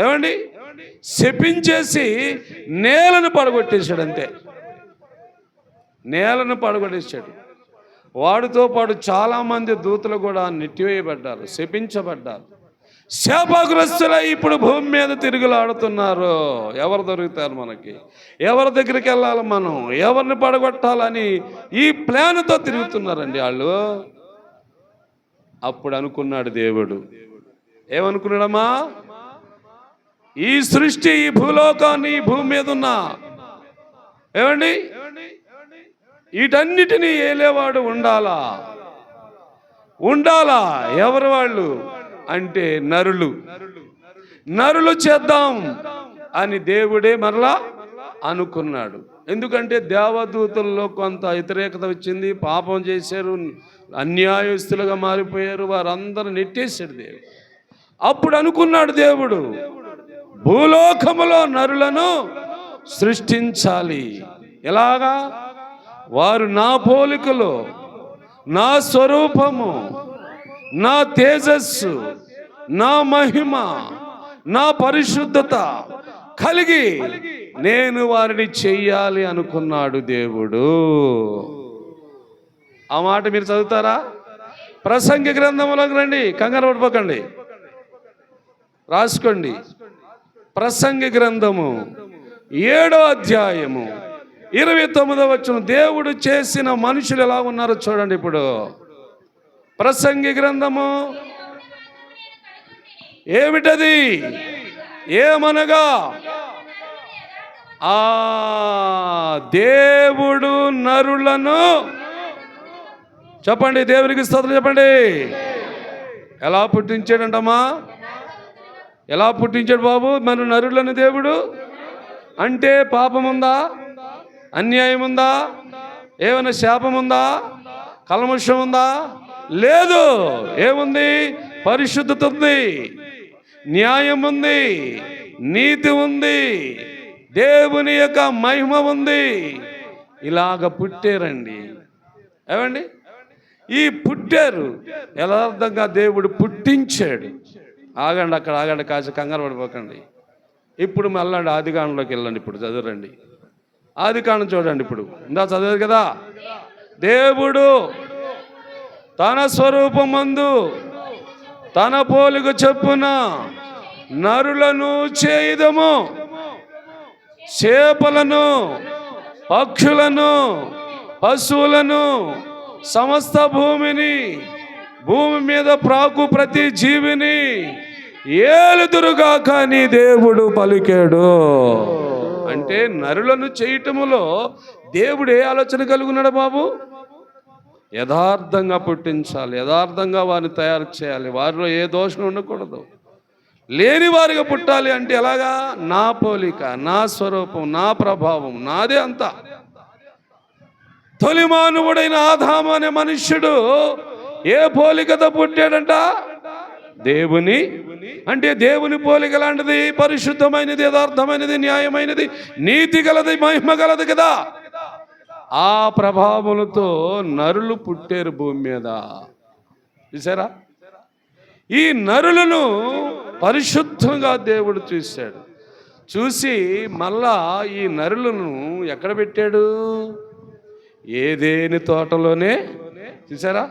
ఏమండి శపించేసి నేలను పడగొట్టేశాడు. అంతే, నేలను పడగొట్టేశాడు. వాడితో పాటు చాలామంది దూతలు కూడా నెట్టివేయబడ్డారు, శపించబడ్డారు. శాపగ్రస్తులై ఇప్పుడు భూమి మీద తిరుగులాడుతున్నారు. ఎవరు దొరుకుతారు మనకి? ఎవరి దగ్గరికి వెళ్ళాలి మనం? ఎవరిని పడగొట్టాలని ఈ ప్లాన్తో తిరుగుతున్నారండి వాళ్ళు. అప్పుడు అనుకున్నాడు దేవుడు. ఏమనుకున్నాడమ్మా? ఈ సృష్టి, ఈ భూలోకాన్ని, ఈ భూమి మీద ఉన్న ఏమండి వీటన్నిటినీ ఏలేవాడు ఉండాలా. ఎవరు వాళ్ళు అంటే నరులు చేద్దాం అని దేవుడే మరలా అనుకున్నాడు. ఎందుకంటే దేవదూతల్లో కొంత వ్యతిరేకత వచ్చింది, పాపం చేశారు, అన్యాయస్తులుగా మారిపోయారు, వారందరూ నెట్టేశాడు దేవుడు. అప్పుడు అనుకున్నాడు దేవుడు, భూలోకములో నరులను సృష్టించాలి. ఎలాగా? వారు నా పోలికలో, నా స్వరూపము, నా తేజస్సు, నా మహిమ, నా పరిశుద్ధత కలిగి నేను వారిని చెయ్యాలి అనుకున్నాడు దేవుడు. ఆ మాట మీరు చదువుతారా? ప్రసంగి గ్రంథంలోకి రండి, కంగారు పడిపోకండి, రాసుకోండి. ప్రసంగి గ్రంథము 7వ అధ్యాయము 29వ వచనం. దేవుడు చేసిన మనుషులు ఎలా ఉన్నారో చూడండి. ఇప్పుడు ప్రసంగి గ్రంథము ఏమిటది? ఏమనగా ఆ దేవుడు నరులను, చెప్పండి, దేవునికి స్తోత్రం చెప్పండి. ఎలా పుట్టించాడంటమ్మా? ఎలా పుట్టించాడు బాబు మన నరులను దేవుడు? అంటే పాపం ఉందా? అన్యాయం ఉందా? ఏమైనా శాపం ఉందా? కల్మషం ఉందా? లేదు. ఏముంది? పరిశుద్ధత ఉంది, న్యాయం ఉంది, నీతి ఉంది, దేవుని యొక్క మహిమ ఉంది. ఇలాగ పుట్టారండి. ఏమండి ఈ పుట్టారు యథార్థంగా దేవుడు పుట్టించాడు. ఆగండి, అక్కడ ఆగండి, కాసి కంగారు పడిపోకండి. ఇప్పుడు మళ్ళీ ఆదికాండంలోకి వెళ్ళండి. ఇప్పుడు చదువురండి, ఆదికాండం చూడండి. ఇప్పుడు ఇందా చదివారు కదా, దేవుడు తన స్వరూపమందు తన పోలిక చొప్పున నరులను చేయుదము, చేపలను, పక్షులను, పశువులను, సమస్త భూమిని, భూమి మీద ప్రాకు ప్రతి జీవిని ఏలుదురుగాక అని దేవుడు పలికాడు. అంటే నరులను చేయటములో దేవుడు ఏ ఆలోచన కలుగున్నాడు బాబు? యథార్థంగా పుట్టించాలి, యథార్థంగా వారిని తయారు చేయాలి, వారిలో ఏ దోషం ఉండకూడదు, లేని వారిగా పుట్టాలి. అంటే ఎలాగా? నా పోలిక, నా స్వరూపం, నా ప్రభావం నాదే అంతా. తొలి మానవుడైన ఆదాము అనే మనుష్యుడు ఏ పోలికతో పుట్టాడంట? దేవుని. అంటే దేవుని పోలిక లాంటిది, పరిశుద్ధమైనది, యథార్థమైనది, న్యాయమైనది, నీతి గలది, మహిమ గలది కదా. ఆ ప్రభావములతో నరులు పుట్టారు భూమి మీద. చూసారా? ఈ నరులను పరిశుద్ధంగా దేవుడు చూశాడు. చూసి మళ్ళా ఈ నరులను ఎక్కడ పెట్టాడు? ఏదేని తోటలోనే. చూసారా?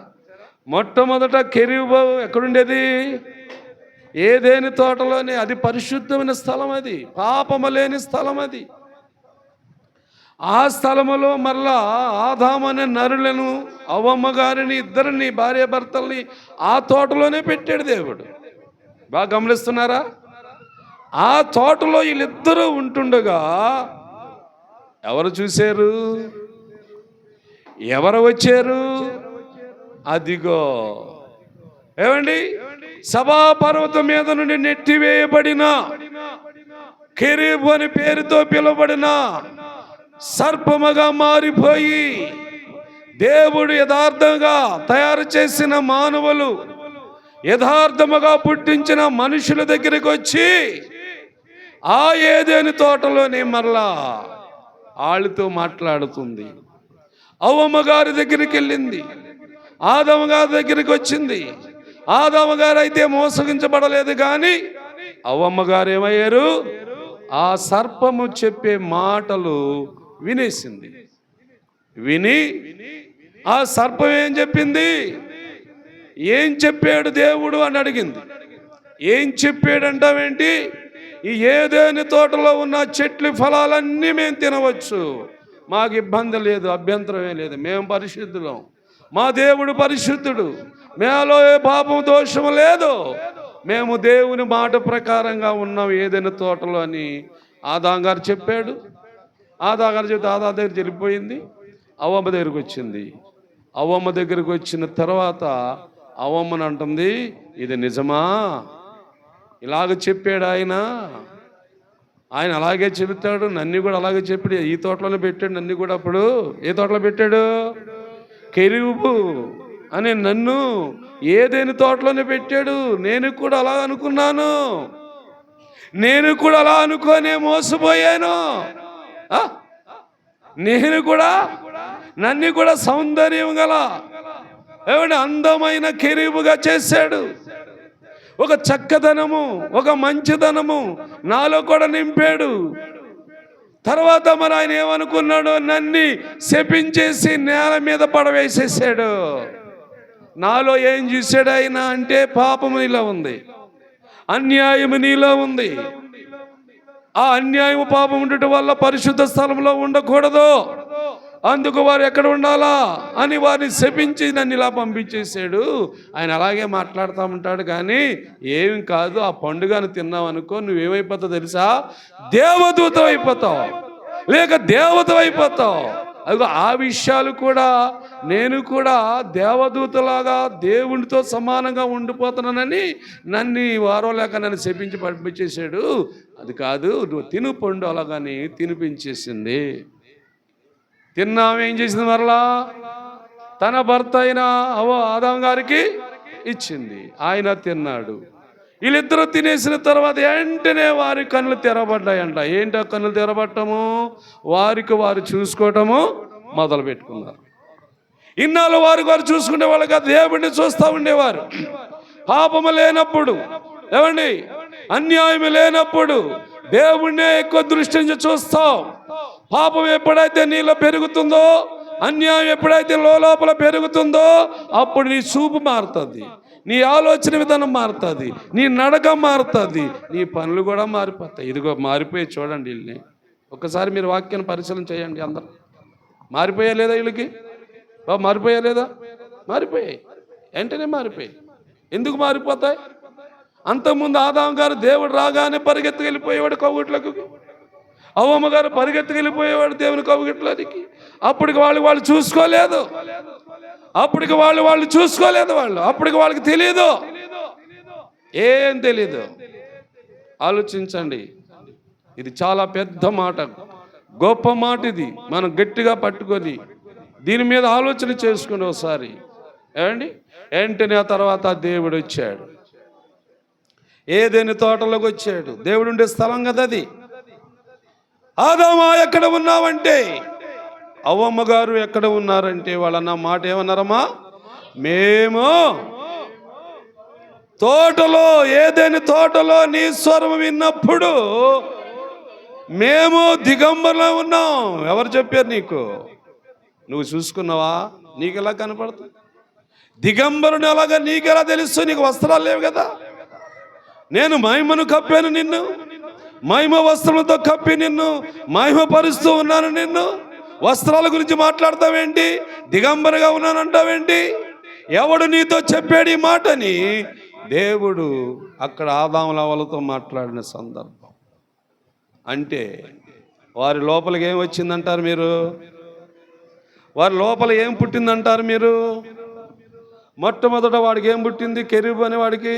మొట్టమొదట కెరూబు ఎక్కడుండేది? ఏదేని తోటలోనే. అది పరిశుద్ధమైన స్థలం, అది పాపము లేని స్థలం. అది ఆ స్థలములో మళ్ళా ఆదాము అనే నరులను, అవ్వమ్మ గారిని, ఇద్దరిని, భార్యాభర్తల్ని ఆ తోటలోనే పెట్టాడు దేవుడు. బాగా గమనిస్తున్నారా? ఆ తోటలో వీళ్ళిద్దరూ ఉంటుండగా ఎవరు చూశారు? ఎవరు వచ్చారు? అదిగో ఏమండి, సభాపర్వతం మీద నుండి నెట్టివేయబడిన కెరూబు అని పేరుతో పిలువబడిన సర్పముగా మారిపోయి దేవుడు యథార్థంగా తయారు చేసిన మానవులు, యథార్థముగా పుట్టించిన మనుషుల దగ్గరికి వచ్చి ఆ ఏదేని తోటలోనే మరలా వాళ్ళతో మాట్లాడుతుంది. అవ్వమ్మ గారి దగ్గరికి వెళ్ళింది, ఆదాము గారి దగ్గరికి వచ్చింది. ఆదాము గారు అయితే మోసగించబడలేదు, కానీ అవ్వమ్మ గారు ఏమయ్యారు? ఆ సర్పము చెప్పే మాటలు వినేసింది. విని ఆ సర్పం ఏం చెప్పింది? ఏం చెప్పాడు దేవుడు అని అడిగింది. ఏం చెప్పాడంటావేంటి? ఈ ఏదేని తోటలో ఉన్న చెట్లు ఫలాలన్నీ మేము తినవచ్చు, మాకు ఇబ్బంది లేదు, అభ్యంతరమే లేదు, మేము పరిశుద్ధులం, మా దేవుడు పరిశుద్ధుడు, మేలో ఏ పాపం దోషము లేదు, మేము దేవుని మాట ప్రకారంగా ఉన్నాం ఏదైనా తోటలో అని ఆదాము గారు చెప్పాడు. ఆదాము గారు చెప్తే ఆదాము దగ్గర వెళ్ళిపోయింది, అవ్వమ్మ దగ్గరికి వచ్చింది. అవ్వమ్మ దగ్గరికి వచ్చిన తర్వాత అవ్వమ్మని అంటుంది, ఇది నిజమా? ఇలాగ చెప్పాడు ఆయన అలాగే చెబుతాడు, నన్ను కూడా అలాగే చెప్పాడు. ఈ తోటలోనే పెట్టాడు నన్ను కూడా. అప్పుడు ఏ తోటలో పెట్టాడు? కెరూబు అని నన్ను ఏదేని తోటలోనే పెట్టాడు. నేను కూడా అలా అనుకున్నాను, నేను కూడా అలా అనుకోనే మోసపోయాను. నేను కూడా నన్ను కూడా సౌందర్యం గల ఏమంటే అందమైన కెరూబుగా చేశాడు. ఒక చక్కదనము, ఒక మంచిదనము నాలో కూడా నింపాడు. తర్వాత మరి ఆయన ఏమనుకున్నాడు? నన్ను శపించేసి నేల మీద పడవేసేసాడు. నాలో ఏం చూశాడు ఆయన అంటే, పాపము నీలో ఉంది, అన్యాయము నీలో ఉంది. ఆ అన్యాయము పాపం ఉండటం వల్ల పరిశుద్ధ స్థలంలో ఉండకూడదు, అందుకు వారు ఎక్కడ ఉండాలా అని వారిని శపించి నన్ను ఇలా పంపించేశాడు. ఆయన అలాగే మాట్లాడుతూ ఉంటాడు, కానీ ఏమి కాదు. ఆ పండుగను తిన్నావు అనుకో, నువ్వేమైపోతావు తెలుసా? దేవదూత అయిపోతావు, లేక దేవత అయిపోతావు. అదిగో ఆ విషయాలు కూడా నేను కూడా దేవదూతలాగా దేవునితో సమానంగా ఉండిపోతున్నానని నన్ను వారో లేక నన్ను శపించి పంపించేశాడు. అది కాదు, నువ్వు తిను పండు అలాగని తినిపించేసింది. తిన్నామేం చేసింది? మరలా తన భర్త అయిన ఆదాము గారికి ఇచ్చింది, ఆయన తిన్నాడు. వీళ్ళిద్దరూ తినేసిన తర్వాత వెంటనే వారి కన్నులు తెరబడ్డాయంట. ఏంటో కన్నులు తెరబట్టము? వారికి వారు చూసుకోవటము మొదలు పెట్టుకున్నారు. ఇన్నాళ్ళు వారు చూసుకునే వాళ్ళు కాదు, దేవుడిని చూస్తూ ఉండేవారు. పాపము లేనప్పుడు, ఏమండి, అన్యాయం లేనప్పుడు దేవుణ్ణే ఎక్కువ దృష్టి నుంచి చూస్తావు. పాపం ఎప్పుడైతే నీలో పెరుగుతుందో, అన్యాయం ఎప్పుడైతే లోపల పెరుగుతుందో, అప్పుడు నీ చూపు మారుతుంది, నీ ఆలోచన విధానం మారుతుంది, నీ నడక మారుతుంది, నీ పనులు కూడా మారిపోతాయి. ఇదిగో మారిపోయి చూడండి వీళ్ళని. ఒక్కసారి మీరు వాక్యాన్ని పరిశీలన చేయండి. అందరూ మారిపోయా లేదా? వీళ్ళకి మారిపోయా లేదా? మారిపోయాయి, వెంటనే మారిపోయాయి. ఎందుకు మారిపోతాయి? అంతకుముందు ఆదాము గారు దేవుడు రాగానే పరిగెత్తుకెళ్ళిపోయేవాడు కవుగిట్లకు, అవ్వమ్మ గారు పరిగెత్తుకెళ్ళిపోయేవాడు దేవుని కవుగిట్లకి. అప్పటికి వాళ్ళు చూసుకోలేదు, అప్పటికి వాళ్ళు చూసుకోలేదు, అప్పటికి వాళ్ళకి తెలియదు, ఏం తెలీదు. ఆలోచించండి, ఇది చాలా పెద్ద మాట, గొప్ప మాట. ఇది మనం గట్టిగా పట్టుకొని దీని మీద ఆలోచన చేసుకుని ఒకసారి ఏమండి. వెంటనే ఆ తర్వాత దేవుడు వచ్చాడు, ఏదేని తోటలోకి వచ్చాడు. దేవుడు ఉండే స్థలం కదా అది. ఆదామా ఎక్కడ ఉన్నావంటే, అవ్వమ్మ గారు ఎక్కడ ఉన్నారంటే, వాళ్ళన్న మాట ఏమన్నారమ్మా? మేము తోటలో, ఏదేని తోటలో నీ స్వరం విన్నప్పుడు మేము దిగంబరులో ఉన్నాం. ఎవరు చెప్పారు నీకు? నువ్వు చూసుకున్నావా? నీకు ఎలా కనపడుతుంది? దిగంబరుని అలాగా నీకెలా తెలుసు? నీకు వస్త్రాలు లేవు కదా. నేను మహిమను కప్పాను నిన్ను, మహిమ వస్త్రములతో కప్పి నిన్ను మహిమపరుస్తూ ఉన్నాను. నిన్ను వస్త్రాల గురించి మాట్లాడతావేంటి? దిగంబరగా ఉన్నానంటావేంటి? ఎవడు నీతో చెప్పాడు ఈ మాటని? దేవుడు అక్కడ ఆదాముల వాళ్ళతో మాట్లాడిన సందర్భం. అంటే వారి లోపలికి ఏం వచ్చిందంటారు మీరు? వారి లోపల ఏం పుట్టిందంటారు మీరు? మొట్టమొదట వాడికి ఏం పుట్టింది? కెరూబు అనే వాడికి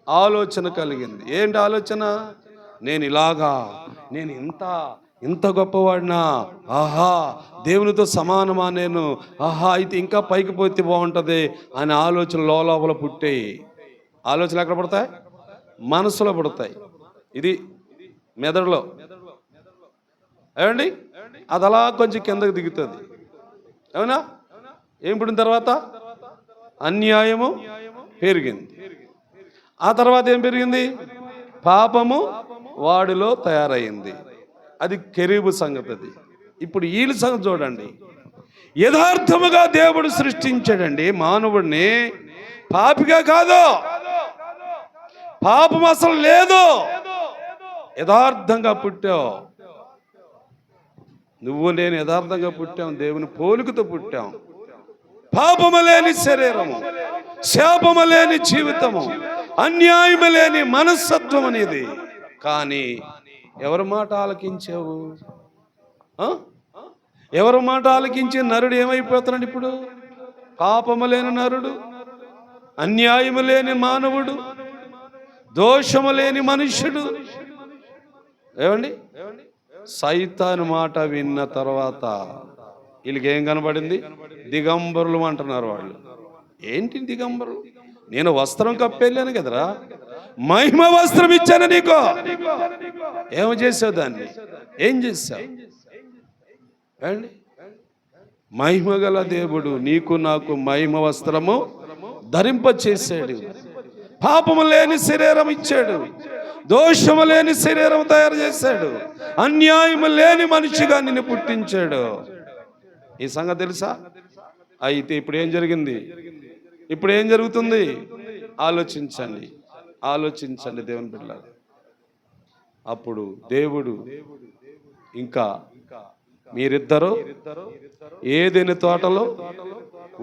ఆలోచన కలిగింది. ఏంటి ఆలోచన? నేను ఇలాగా, నేను ఇంత గొప్పవాడినా, ఆహా దేవునితో సమానమా నేను, ఆహా అయితే ఇంకా పైకి పోతే బాగుంటుంది అనే ఆలోచన లోపల పుట్టాయి. ఆలోచనలు ఎక్కడ పుడతాయి? మనసులో పుడతాయి. ఇది మెదడులో. ఏమండి? అది అలా కొంచెం కిందకి దిగుతుంది. అవునా? ఏం పుట్టిన తర్వాత అన్యాయము పెరిగింది. ఆ తర్వాత ఏం పెరిగింది? పాపము వాడిలో తయారైంది. అది కెరూబు సంగతి. అది ఇప్పుడు వీళ్ళ సంగతి చూడండి. యథార్థముగా దేవుడు సృష్టించాడండి మానవుడిని. పాపిగా కాదు, పాపం అసలు లేదు. యథార్థంగా పుట్టావు. నువ్వు నేను యథార్థంగా పుట్టాం. దేవుని పోలికతో పుట్టాం. పాపము లేని శరీరము, శాపము లేని జీవితము, అన్యాయము లేని మనస్తత్వం అనేది. కానీ ఎవరి మాట ఆలకించావు? ఎవరి మాట ఆలకించి నరుడు ఏమైపోతున్నాడు ఇప్పుడు? పాపము లేని నరుడు, అన్యాయము లేని మానవుడు, దోషము లేని మనుష్యుడు. ఏమండి? సైతాను మాట విన్న తర్వాత వీళ్ళకి ఏం కనబడింది? దిగంబరులు అంటున్నారు వాళ్ళు. ఏంటి దిగంబరులు? నేను వస్త్రం కప్పేళ్ళాను కదరా, మహిమ వస్త్రం ఇచ్చాను నీకు. ఏమి చేసావు దాన్ని? ఏం చేసావు? ఏమండి? మహిమ గల దేవుడు నీకు నాకు మహిమ వస్త్రము ధరింప చేశాడు. పాపము లేని శరీరం ఇచ్చాడు, దోషము లేని శరీరం తయారు చేశాడు, అన్యాయము లేని మనిషిగా నిన్ను పుట్టించాడు. ఈ సంగతి తెలుసా? అయితే ఇప్పుడు ఏం జరిగింది? ఇప్పుడు ఏం జరుగుతుంది? ఆలోచించండి, ఆలోచించండి దేవుని బిడ్డలారా. అప్పుడు దేవుడు ఇంకా మీరిద్దరూ ఏదైనా తోటలో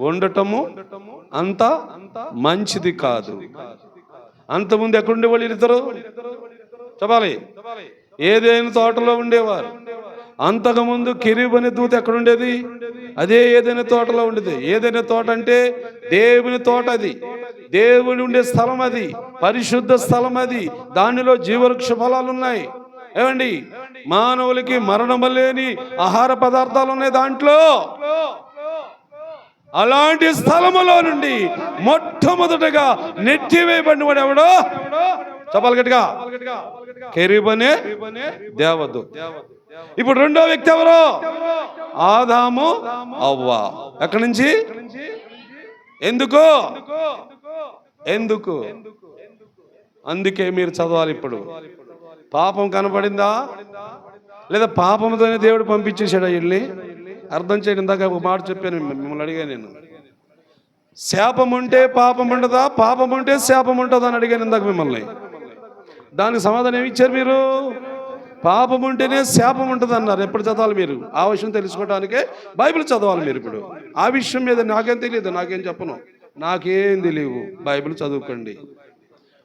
ఉండటము అంత మంచిది కాదు. అంతకుముందు ఎక్కడుండే వాళ్ళు ఇద్దరు? చెప్పాలి. ఏదైనా తోటలో ఉండేవారు. అంతకుముందు కెరూబు అనే దూత ఎక్కడుండేది? అదే ఏదైనా తోటలో ఉండేది. ఏదైనా తోట అంటే దేవుని తోట. అది దేవుని ఉండే స్థలం, అది పరిశుద్ధ స్థలం. అది దానిలో జీవవృక్ష ఫలాలు ఉన్నాయి. ఏమండి? మానవులకి మరణము లేని ఆహార పదార్థాలు ఉన్నాయి దాంట్లో. అలాంటి స్థలములో నుండి మొట్టమొదటగా నెట్టివేయబడిన వాడు ఎవడో? చెప్పాలి గట్టిగా. కెరూబు అనే దేవదూత. ఇప్పుడు రెండో వ్యక్తి ఎవరు? ఆదాము అవ్వ. ఎక్కడి నుంచి? ఎందుకు? అందుకే మీరు చదవాలి. ఇప్పుడు పాపం కనపడిందా లేదా? పాపంతోనే దేవుడు పంపించేశాడు వీళ్ళని. అర్థం చేయండి. ఇందాక ఒక మాట చెప్పాను, మిమ్మల్ని అడిగాను నేను. శాపం ఉంటే పాపం ఉండదా? పాపం ఉంటే శాపం ఉంటుందా అని అడిగాను ఇందాక మిమ్మల్ని. దానికి సమాధానం ఏమి ఇచ్చారు మీరు? పాపం ఉంటేనే శాపం ఉంటుంది అన్నారు. ఎప్పుడు చదవాలి మీరు? ఆ విషయం తెలుసుకోవడానికే బైబిల్ చదవాలి మీరు. ఇప్పుడు ఆ విషయం మీద నాకేం తెలియదు, నాకేం చెప్పను, నాకేం తెలియవు. బైబిల్ చదువుకోండి.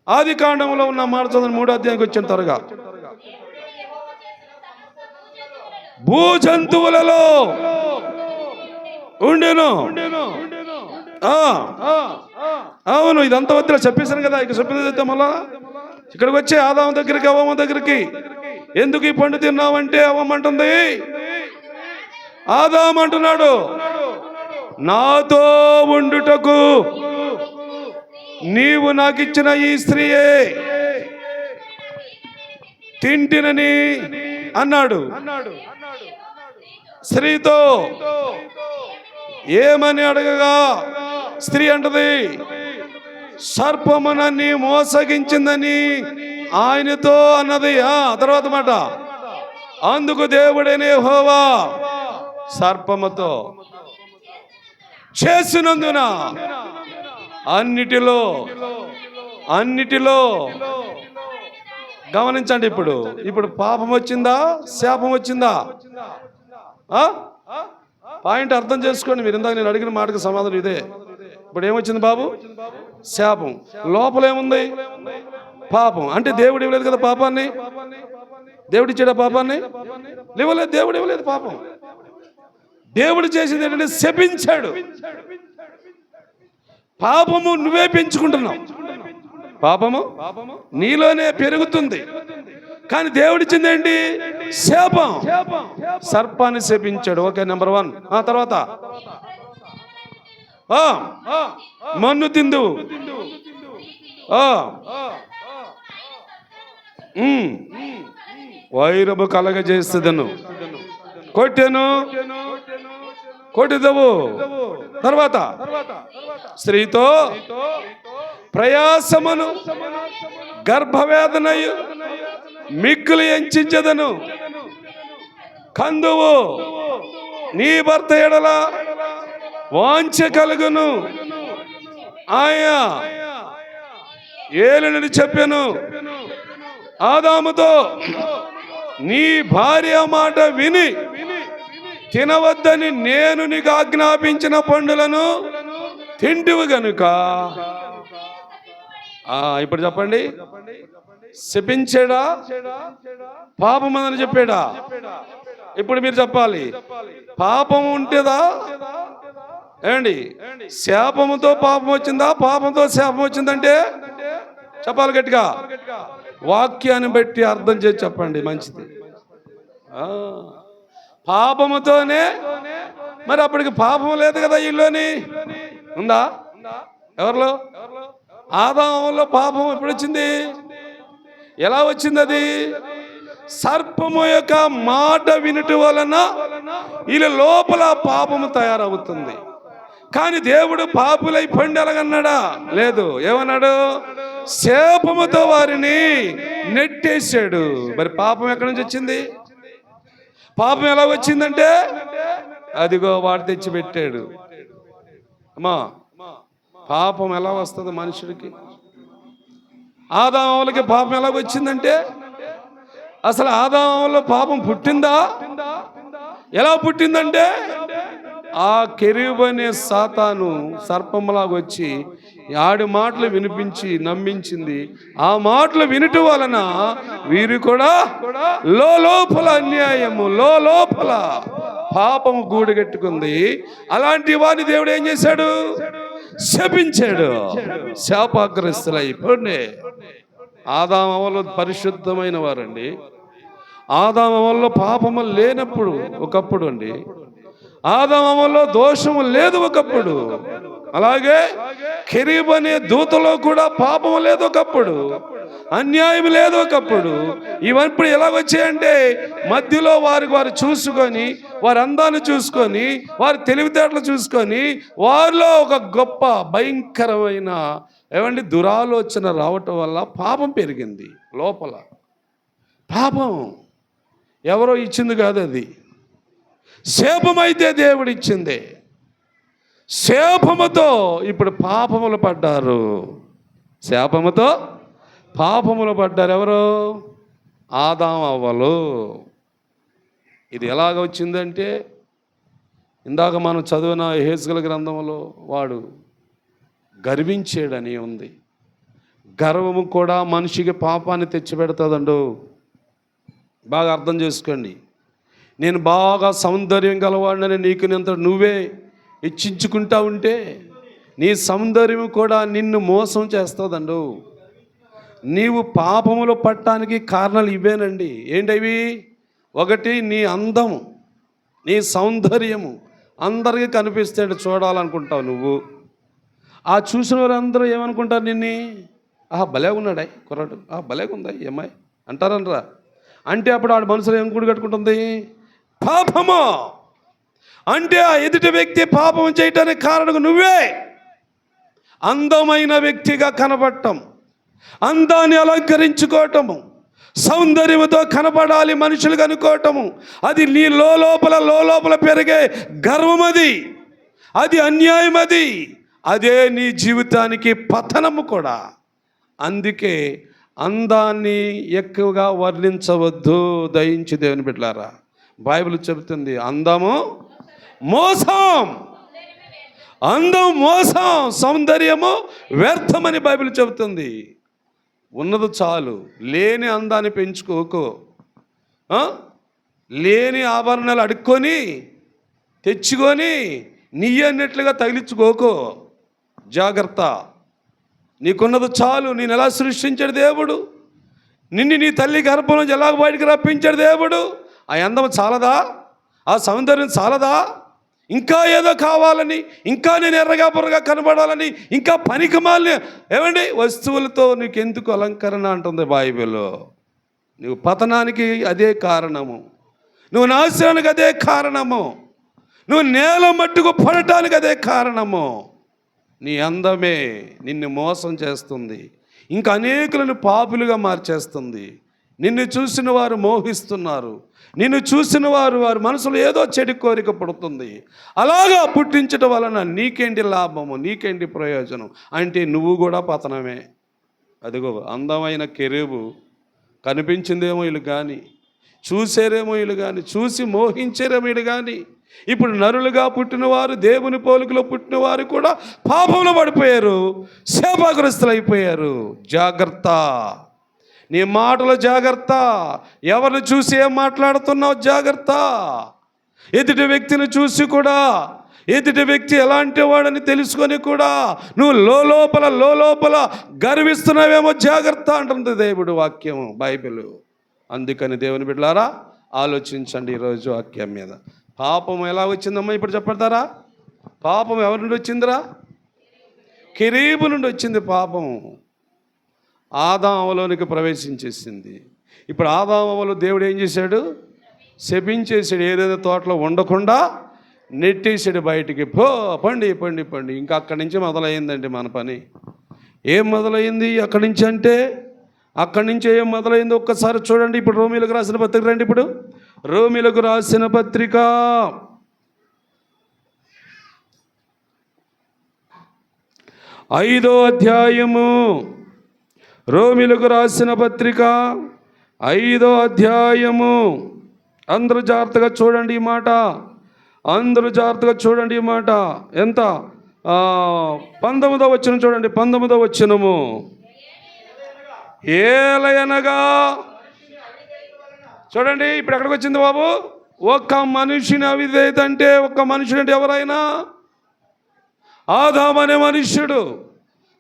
ఆది కాండంలో ఉన్న మాట చదవండి. 3వ అధ్యాయానికి వచ్చిన త్వరగా. భూజంతువులలో ఉండేను. అవును, ఇదంతా వద్దు చెప్పేశాను కదా. ఇక చెప్పేది మళ్ళా ఇక్కడికి వచ్చి ఆదాము దగ్గరికి, అవ్వమ్మ దగ్గరికి. ఎందుకు ఈ పండు తిన్నావంటే అవ్వమంటుంది, ఆదాము అంటున్నాడు, నాతో ఉండుటకు నీవు నాకిచ్చిన ఈ స్త్రీయే తింటినని అన్నాడు. స్త్రీతో ఏమని అడగగా స్త్రీ అంటది, సర్పము నన్ను మోసగించిందని ఆయనతో అన్నది. తర్వాత మాట, అందుకు దేవుడైన యెహోవా సర్పముతో చేసినందున అన్నిటిలో గమనించండి. ఇప్పుడు పాపం వచ్చిందా, శాపం వచ్చిందా? పాయింట్ అర్థం చేసుకోండి. మీరు ఇందాక నేను అడిగిన మాటకు సమాధానం ఇదే. ఇప్పుడు ఏమొచ్చింది బాబు? శాపం. లోపల ఏముంది? పాపం. అంటే దేవుడు ఇవ్వలేదు కదా పాపాన్ని. దేవుడు ఇచ్చాడా పాపాన్ని? ఇవ్వలేదు. దేవుడు ఇవ్వలేదు పాపం. దేవుడు చేసింది ఏంటంటే శపించాడు. పాపము నువ్వే పెంచుకుంటున్నావు. పాపము నీలోనే పెరుగుతుంది. కానీ దేవుడిచ్చింది ఏంటి? శాపం. సర్పాన్ని శపించాడు. Okay, number 1. తర్వాత మన్ను తిందు, వైరము కలగజేస్తుందను, కొట్టెదవు. తర్వాత స్త్రీతో ప్రయాసమును గర్భవేదనయు మిక్కులు ఎంచెదను, కందువు నీ భర్త ఎడల వాంఛ కలుగును. ఆయా ఏలునని చెప్పెను ఆదాముతో, నీ భార్య మాట విని తినవద్దని నేను నీకు ఆజ్ఞాపించిన పండులను తింటివి గనుక. ఇప్పుడు చెప్పండి, శపించాడా పాపమని చెప్పాడా? ఇప్పుడు మీరు చెప్పాలి, పాపం ఉంటేదా ఏమండి? శాపముతో పాపం వచ్చిందా, పాపంతో శాపం వచ్చిందంటే? చెప్పాలి గట్టిగా. వాక్యాన్ని బట్టి అర్థం చేసి చెప్పండి, మంచిది. పాపముతోనే. మరి అప్పటికి పాపం లేదు కదా వీళ్ళని. ఉందా? ఎవరిలో? ఆదాములో పాపం ఎప్పుడు వచ్చింది? ఎలా వచ్చింది అది? సర్పము యొక్క మాట వినుట వలన వీళ్ళ లోపల పాపము తయారవుతుంది. కానీ దేవుడు పాపులై పండి ఎలాగన్నాడా? లేదు. ఏమన్నాడు? శాపముతో వారిని నెట్టేశాడు. మరి పాపం ఎక్కడి నుంచి వచ్చింది? పాపం ఎలా వచ్చిందంటే అదిగో వాడు తెచ్చిపెట్టాడు. అమ్మా, పాపం ఎలా వస్తుంది మనుషుడికి? ఆదాములకి పాపం ఎలా వచ్చిందంటే, అసలు ఆదాములో పాపం పుట్టిందా? ఎలా పుట్టిందంటే, ఆ కెరూబు అనే సాతాను సర్పంలాగా వచ్చి ఆడి మాటలు వినిపించి నమ్మించింది. ఆ మాటలు వినుట వలన వీరు కూడా లోపల అన్యాయము, లోపల పాపము గూడుగట్టుకుంది. అలాంటి వారిని దేవుడు ఏం చేశాడు? శపించాడు. శాపగ్రస్తులైపోండి. ఆదాము అవ్వలు పరిశుద్ధమైన వారండి. ఆదాము అవ్వల్లో పాపము లేనప్పుడు ఒకప్పుడు అండి. ఆదాము అవ్వల్లో దోషము లేదు ఒకప్పుడు. అలాగే కెరూబు అనే దూతలో కూడా పాపము లేదు ఒకప్పుడు, అన్యాయం లేదు ఒకప్పుడు. ఇవన్నీ ఎలా వచ్చాయంటే మధ్యలో వారు చూసుకొని, వారి అందాన్ని చూసుకొని, వారి తెలివితేటలు చూసుకొని, వారిలో ఒక గొప్ప భయంకరమైన దురాలోచన రావటం వల్ల పాపం పెరిగింది. లోపల పాపం ఎవరో ఇచ్చింది కాదు, అది శాపమైతే దేవుడు ఇచ్చింది. శాపముతో ఇప్పుడు పాపములు పడ్డారు. శాపముతో పాపములు పడ్డారు. ఎవరు? ఆదాము అవ్వలు. ఇది ఎలాగ వచ్చిందంటే, ఇందాక మనం చదివిన యెహెజ్కేలు గ్రంథంలో వాడు గర్వించాడని ఉంది. గర్వము కూడా మనిషికి పాపాన్ని తెచ్చిపెడుతుందండు. బాగా అర్థం చేసుకోండి. నేను బాగా సౌందర్యం గలవాడినని నీకు నువ్వే హెచ్చించుకుంటా ఉంటే నీ సౌందర్యం కూడా నిన్ను మోసం చేస్తుందండు. నీవు పాపములు పట్టడానికి కారణాలు ఇవేనండి. ఏంటవి? ఒకటి, నీ అందము, నీ సౌందర్యము అందరికీ కనిపిస్తే చూడాలనుకుంటావు నువ్వు. ఆ చూసిన వారందరూ ఏమనుకుంటారు? నిన్ను, భలే ఉన్నాడా కుర్రాడు, భలేగా ఉందా ఈ అమ్మాయి అంటారనరా. అంటే అప్పుడు ఆడ మనసులో ఏం కూడి కట్టుకుంటుంది? పాపము. అంటే ఆ ఎదుటి వ్యక్తి పాపం చేయటానికి కారణం నువ్వే. అందమైన వ్యక్తిగా కనబడటం, అందాన్ని అలంకరించుకోవటము, సౌందర్యంతో కనపడాలి మనుషులు అనుకోవటము, అది నీ లోపల పెరిగే గర్వం, అది అన్యాయం, అదే నీ జీవితానికి పతనము కూడా. అందుకే అందాన్ని ఎక్కువగా వర్ణించవద్దు, దయించి దేవుని బిడ్డలారా. బైబిల్ చెబుతుంది అందము మోసం, అందం మోసం, సౌందర్యము వ్యర్థమని బైబిల్ చెబుతుంది. ఉన్నది చాలు, లేని అందాన్ని పెంచుకోకు, లేని ఆభరణాలు అడుక్కొని తెచ్చుకొని నీ అన్నట్లుగా తగిలించుకోకు. జాగ్రత్త, నీకున్నది చాలు. నేను ఎలా సృష్టించాడు దేవుడు, నిన్ను నీ తల్లి గర్భం నుంచి ఎలా బయటికి రప్పించాడు దేవుడు. ఆ అందం చాలదా? ఆ సౌందర్యం చాలదా? ఇంకా ఏదో కావాలని, ఇంకా నేను ఎర్రగా బుర్రగా కనబడాలని, ఇంకా పనికిమాలిన ఏమండి వస్తువులతో నీకెందుకు అలంకరణ అంటుంది బైబిల్. నువ్వు పతనానికి అదే కారణము, నువ్వు నాశనానికి అదే కారణము, నువ్వు నేల మట్టుకు పడటానికి అదే కారణము. నీ అందమే నిన్ను మోసం చేస్తుంది, ఇంకా అనేకులను పాపులుగా మార్చేస్తుంది. నిన్ను చూసిన వారు మోహిస్తున్నారు, నిన్ను చూసిన వారి మనసులో ఏదో చెడు కోరిక పుడుతుంది. అలాగా పుట్టించటం వలన నీకేంటి లాభము, నీకేంటి ప్రయోజనం అంటే నువ్వు కూడా పతనమే. అదిగో అందమైన కెరూబు కనిపించిందేమో వీళ్ళు కానీ, చూసారేమో వీళ్ళు కానీ, చూసి మోహించారేమో వీళ్ళు కానీ, ఇప్పుడు నరులుగా పుట్టినవారు, దేవుని పోలికలో పుట్టినవారు కూడా పాపంలో పడిపోయారు, శాపగ్రస్తులు అయిపోయారు. జాగ్రత్త, నీ మాటలో జాగ్రత్త, ఎవరిని చూసి ఏం మాట్లాడుతున్నావు జాగ్రత్త. ఎదుటి వ్యక్తిని చూసి కూడా, ఎదుటి వ్యక్తి ఎలాంటి వాడని తెలుసుకొని కూడా నువ్వు లోపల గర్విస్తున్నావేమో జాగ్రత్త అంటుంది దేవుడు వాక్యము, బైబిల్. అందుకని దేవుని బిడ్డలారా ఆలోచించండి ఈరోజు వాక్యం మీద. పాపం ఎలా వచ్చిందమ్మా ఇప్పుడు చెప్పడతారా? పాపం ఎవరి నుండి వచ్చిందిరా? కెరూబు నుండి వచ్చింది పాపం. ఆదాములోనికి ప్రవేశించేసింది. ఇప్పుడు ఆదాములో దేవుడు ఏం చేశాడు? శపించేసాడు, ఏదైనా తోటలో ఉండకుండా నెట్టేసాడు బయటికి. పండి. ఇంకా అక్కడి నుంచి మొదలైందండి మన పని. ఏం మొదలైంది అక్కడి నుంచి అంటే, అక్కడి నుంచి ఏం మొదలైంది ఒక్కసారి చూడండి. ఇప్పుడు రోమీలకు రాసిన పత్రిక రండి. ఇప్పుడు రోమీలకు రాసిన పత్రిక 5వ అధ్యాయము, రోమీలకు రాసిన పత్రిక 5వ అధ్యాయము. అందరూ జాగ్రత్తగా చూడండి ఈ మాట, అందరూ జాగ్రత్తగా చూడండి ఈ మాట. ఎంత 19వ వచనం చూడండి, 19వ వచనము. ఏలయనగా చూడండి, ఇప్పుడు ఎక్కడికి వచ్చింది బాబు? ఒక్క మనిషిని అవిధేయత అంటే, ఒక్క మనుషుడు అంటే ఎవరైనా ఆదాము అనే మనుష్యుడు.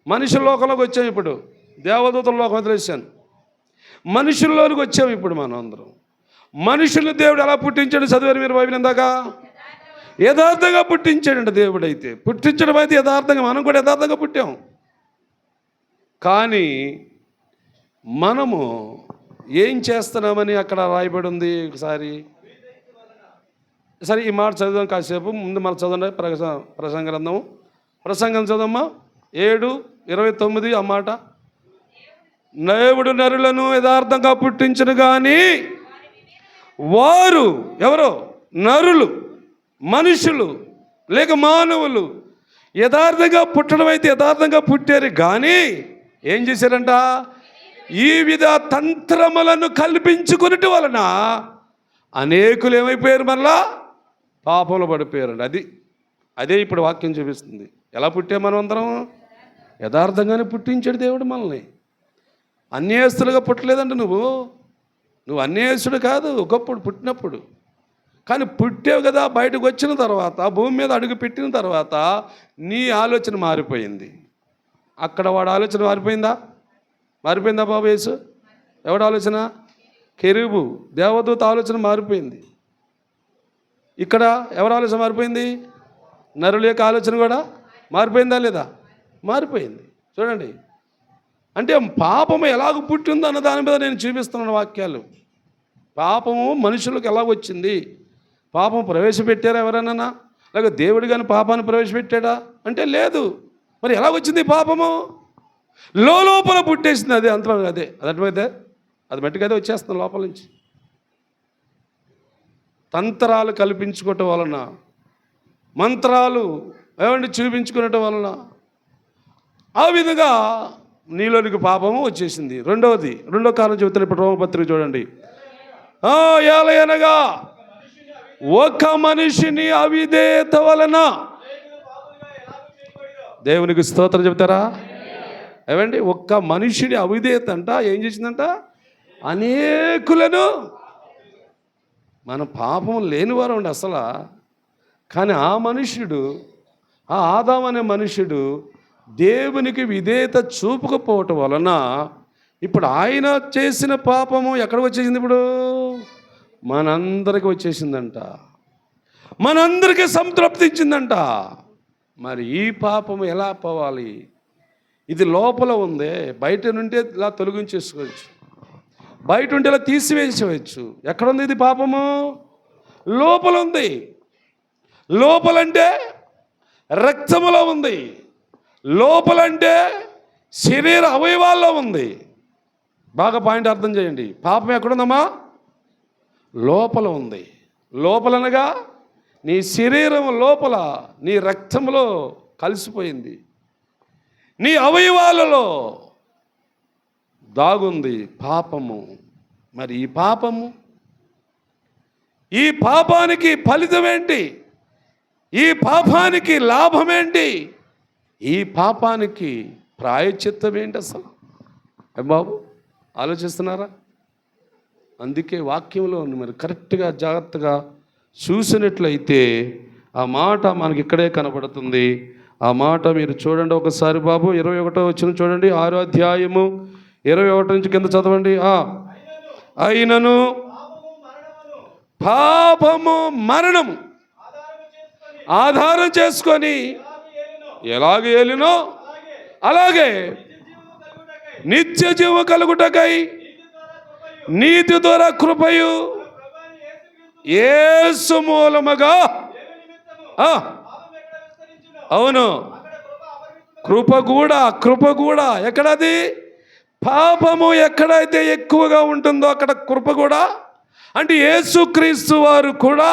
మనుషుల లోకంలోకి వచ్చాం, ఇప్పుడు దేవదూతల లోకం వదిలేశాను, మనుషుల్లోనికి వచ్చాము ఇప్పుడు మనం అందరం. మనుషుల్ని దేవుడు ఎలా పుట్టించాడు చదివారు మీరు బైబిల్ ఇందాక? యథార్థంగా పుట్టించాడంట దేవుడు. అయితే పుట్టించడం అయితే యథార్థంగా, మనం కూడా యథార్థంగా పుట్టాం. కానీ మనము ఏం చేస్తున్నామని అక్కడ రాయబడి ఉంది. ఒకసారి సరే ఈ మాట చదువుదాం కాసేపు. ముందు మనం చదవండి ప్రసంగం చదవమ్మా 7:29 ఆ మాట. దేవుడు నరులను యథార్థంగా పుట్టించను కానీ వారు ఎవరో నరులు, మనుషులు లేక మానవులు యథార్థంగా పుట్టడం అయితే యథార్థంగా పుట్టారు కానీ ఏం చేశారంట? ఈ విధ తంత్రములను కల్పించుకున్నట్టు వలన అనేకులు ఏమైపోయారు? మళ్ళా పాపంలో పడిపోయారండి. అదే ఇప్పుడు వాక్యం చూపిస్తుంది. ఎలా పుట్టే మనం అందరం? యథార్థంగానే పుట్టించాడు దేవుడు మనల్ని. అన్యాయస్తులుగా పుట్టలేదంట. నువ్వు అన్యాయస్తుడు కాదు ఒకప్పుడు పుట్టినప్పుడు. కానీ పుట్టావు కదా, బయటకు వచ్చిన తర్వాత, భూమి మీద అడుగు పెట్టిన తర్వాత నీ ఆలోచన మారిపోయింది. అక్కడ వాడు ఆలోచన మారిపోయిందా బాబు యేసు? ఎవడు ఆలోచన? కెరూబు దేవదూత ఆలోచన మారిపోయింది. ఇక్కడ ఎవరి ఆలోచన మారిపోయింది? నరుల యొక్క ఆలోచన కూడా మారిపోయిందా లేదా? మారిపోయింది. చూడండి, అంటే పాపము ఎలాగ పుట్టిందో అన్న దాని మీద నేను చూపిస్తున్నాను వాక్యాలు. పాపము మనుషులకు ఎలా వచ్చింది? పాపం ప్రవేశపెట్టారా ఎవరన్నా? లేక దేవుడు కానీ పాపాన్ని ప్రవేశపెట్టాడా అంటే లేదు. మరి ఎలా వచ్చింది పాపము? లోపల పుట్టేసింది. అదే అంత అదే అది మట్టికైతే వచ్చేస్తుంది లోపల నుంచి. తంత్రాలు కల్పించుకోవటం వలన, మంత్రాలు చూపించుకునటం వలన ఆ విధంగా నీలోనికి పాపము వచ్చేసింది. రెండో కారణం చెబుతున్న ఇప్పుడు రోమపత్రిక చూడండి. ఏలయనగా ఒక మనిషిని అవిధేయత వలన, దేవునికి స్తోత్రం చెబుతారా? ఒక్క మనిషిని అవిధేయత అంట ఏం చేసిందంట? అనేకులను. మన పాపం లేనివారు ఉండి అసలు, కానీ ఆ మనుష్యుడు, ఆ ఆదాము అనే మనుష్యుడు దేవునికి విధేయత చూపకపోవటం వలన ఇప్పుడు ఆయన చేసిన పాపము ఎక్కడికి వచ్చేసింది? ఇప్పుడు మనందరికి వచ్చేసిందంట, మనందరికీ సంతృప్తించిందంట. మరి ఈ పాపము ఎలా పోవాలి? ఇది లోపల ఉంది, బయట నుండి ఇలా తొలగించేసుకోవచ్చు, బయట ఉంటే ఇలా తీసివేసేవచ్చు. ఎక్కడుంది ఇది పాపము? లోపల ఉంది. లోపలంటే రక్తములో ఉంది, లోపలంటే శరీర అవయవాల్లో ఉంది. బాగా పాయింట్ అర్థం చేయండి. పాపం ఎక్కడుందమ్మా? లోపల ఉంది. లోపలనగా నీ శరీరం లోపల, నీ రక్తంలో కలిసిపోయింది, నీ అవయవాలలో దాగుంది పాపము. మరి ఈ పాపానికి ఫలితం ఏంటి? ఈ పాపానికి లాభం ఏంటి? ఈ పాపానికి ప్రాయశ్చిత్తం ఏంటి అసలు? బాబు ఆలోచిస్తున్నారా? అందుకే వాక్యంలో మరి కరెక్ట్గా జాగ్రత్తగా చూసినట్లయితే ఆ మాట మనకి ఇక్కడే కనబడుతుంది. ఆ మాట మీరు చూడండి ఒకసారి బాబు. 21వ వచనం చూడండి, 6వ అధ్యాయము 21 నుంచి కింద చదవండి. అయినను పాపము మరణము ఆధారం చేసుకొని ఎలాగ ఏలినో అలాగే నిత్య జీవ కలుగుటకై నీతి ద్వారా కృపయు యేసు మూలముగా. అవును, కృప కూడా ఎక్కడది? పాపము ఎక్కడైతే ఎక్కువగా ఉంటుందో అక్కడ కృప కూడా. అంటే యేసుక్రీస్తు వారు కూడా,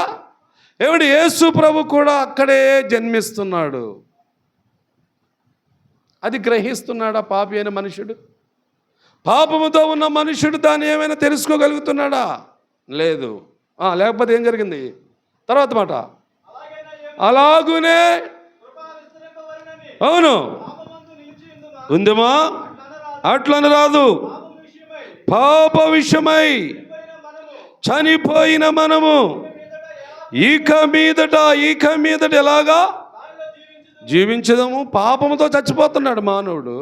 యేసు ప్రభు కూడా అక్కడే జన్మిస్తున్నాడు. అది గ్రహిస్తున్నాడా పాపి అయిన మనుషుడు? పాపముతో ఉన్న మనుషుడు దాన్ని ఏమైనా తెలుసుకోగలుగుతున్నాడా? లేదు. లేకపోతే ఏం జరిగింది? తర్వాత మాట, అలాగునే అవును ఉందమా? అట్లని రాదు. పాప విషయమై చనిపోయిన మనము ఇక మీదట ఎలాగా జీవించదము? పాపముతో చచ్చిపోతున్నాడు మానవుడు.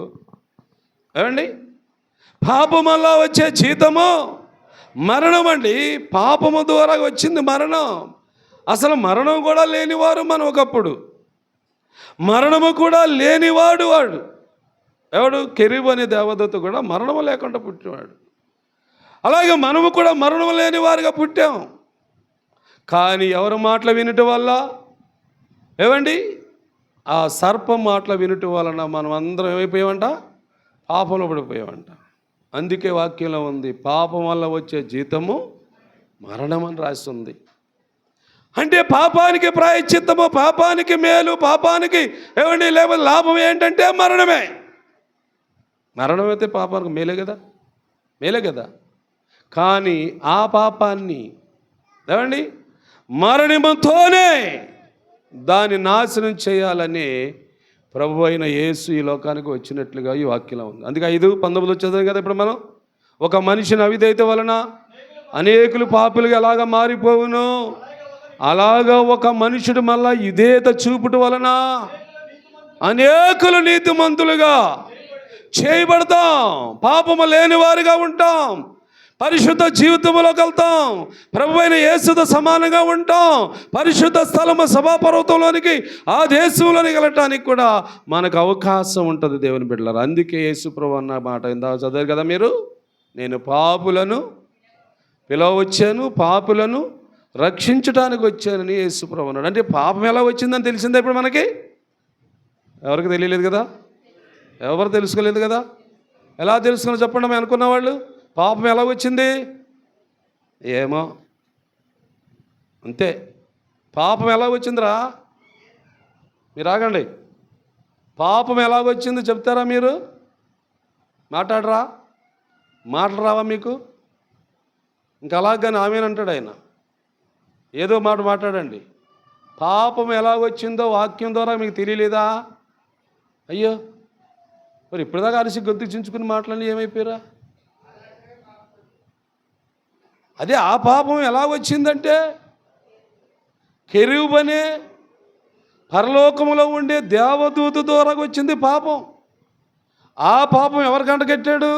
పాపం వల్ల వచ్చే జీతము మరణం అండి. పాపము ద్వారా వచ్చింది మరణం. అసలు మరణం కూడా లేనివారు మనం ఒకప్పుడు. మరణము కూడా లేనివాడు వాడు కెరీబు అనే దేవదూత కూడా మరణము లేకుండా పుట్టినవాడు. అలాగే మనము కూడా మరణం లేని వారుగా పుట్టాం. కానీ ఎవరి మాటలు వినటం వల్ల ఆ సర్పం మాటలు వినటం వలన మనం అందరం ఏమైపోయామంట? పాపంలో పడిపోయామంట. అందుకే వాక్యంలో ఉంది, పాపం వల్ల వచ్చే జీతము మరణం అని రాసి ఉంది. అంటే పాపానికి ప్రాయశ్చిత్తము, పాపానికి మేలు, పాపానికి లేకపోతే లాభం ఏంటంటే మరణమే. మరణమైతే పాపానికి మేలే కదా. కానీ ఆ పాపాన్ని మరణముతోనే దాన్ని నాశనం చేయాలని ప్రభు అయిన యేసు ఈ లోకానికి వచ్చినట్లుగా ఈ వాక్యంలో ఉంది. అందుకే 5:19 వచ్చేది కదా. ఇప్పుడు మనం ఒక మనిషిని అవిధేయత వలన అనేకులు పాపులుగా ఎలాగ మారిపోవును, అలాగా ఒక మనుషుడు మళ్ళా విధేయత చూపుట వలన అనేకులు నీతిమంతులుగా చేయబడతాం, పాపము లేని వారిగా ఉంటాం, పరిశుద్ధ జీవితంలోకి వెళ్తాం, ప్రభు అయిన యేసుతో సమానంగా ఉంటాం, పరిశుద్ధ స్థలము సభాపర్వతంలోనికి ఆ దేశంలోనికి వెళ్ళటానికి కూడా మనకు అవకాశం ఉంటుంది దేవుని బిడ్డలారా. అందుకే యేసు ప్రభు అన్న మాట ఇందాక చదివారు కదా మీరు, నేను పాపులను పిలవచ్చాను, పాపులను రక్షించడానికి వచ్చానని యేసు ప్రభు అన్నాడు. అంటే పాపం ఎలా వచ్చిందని తెలిసిందే ఇప్పుడు మనకి? ఎవరికి తెలియలేదు కదా, ఎవరు తెలుసుకోలేదు కదా. ఎలా తెలుసుకుని చెప్పండి అనుకున్న వాళ్ళు? పాపం ఎలా వచ్చింది? ఏమో అంతే. పాపం ఎలా వచ్చిందిరా? మీరు ఆగండి. పాపం ఎలాగొచ్చింది చెప్తారా మీరు? మాట్లాడరా? మాటలు రావా మీకు? ఇంకా అలాగని ఆమెనంటాడు ఆయన. ఏదో మాట మాట్లాడండి. పాపం ఎలాగొచ్చిందో వాక్యం ద్వారా మీకు తెలియలేదా? అయ్యో, మరి ఇప్పటిదాకా అరిసి గొంతు చించుకుని మాట్లాడి ఏమైపోయారా? అదే ఆ పాపం ఎలాగొచ్చిందంటే కెరూబనే పరలోకములో ఉండే దేవదూత ద్వారా వచ్చింది పాపం. ఆ పాపం ఎవరికి అంటగట్టాడు?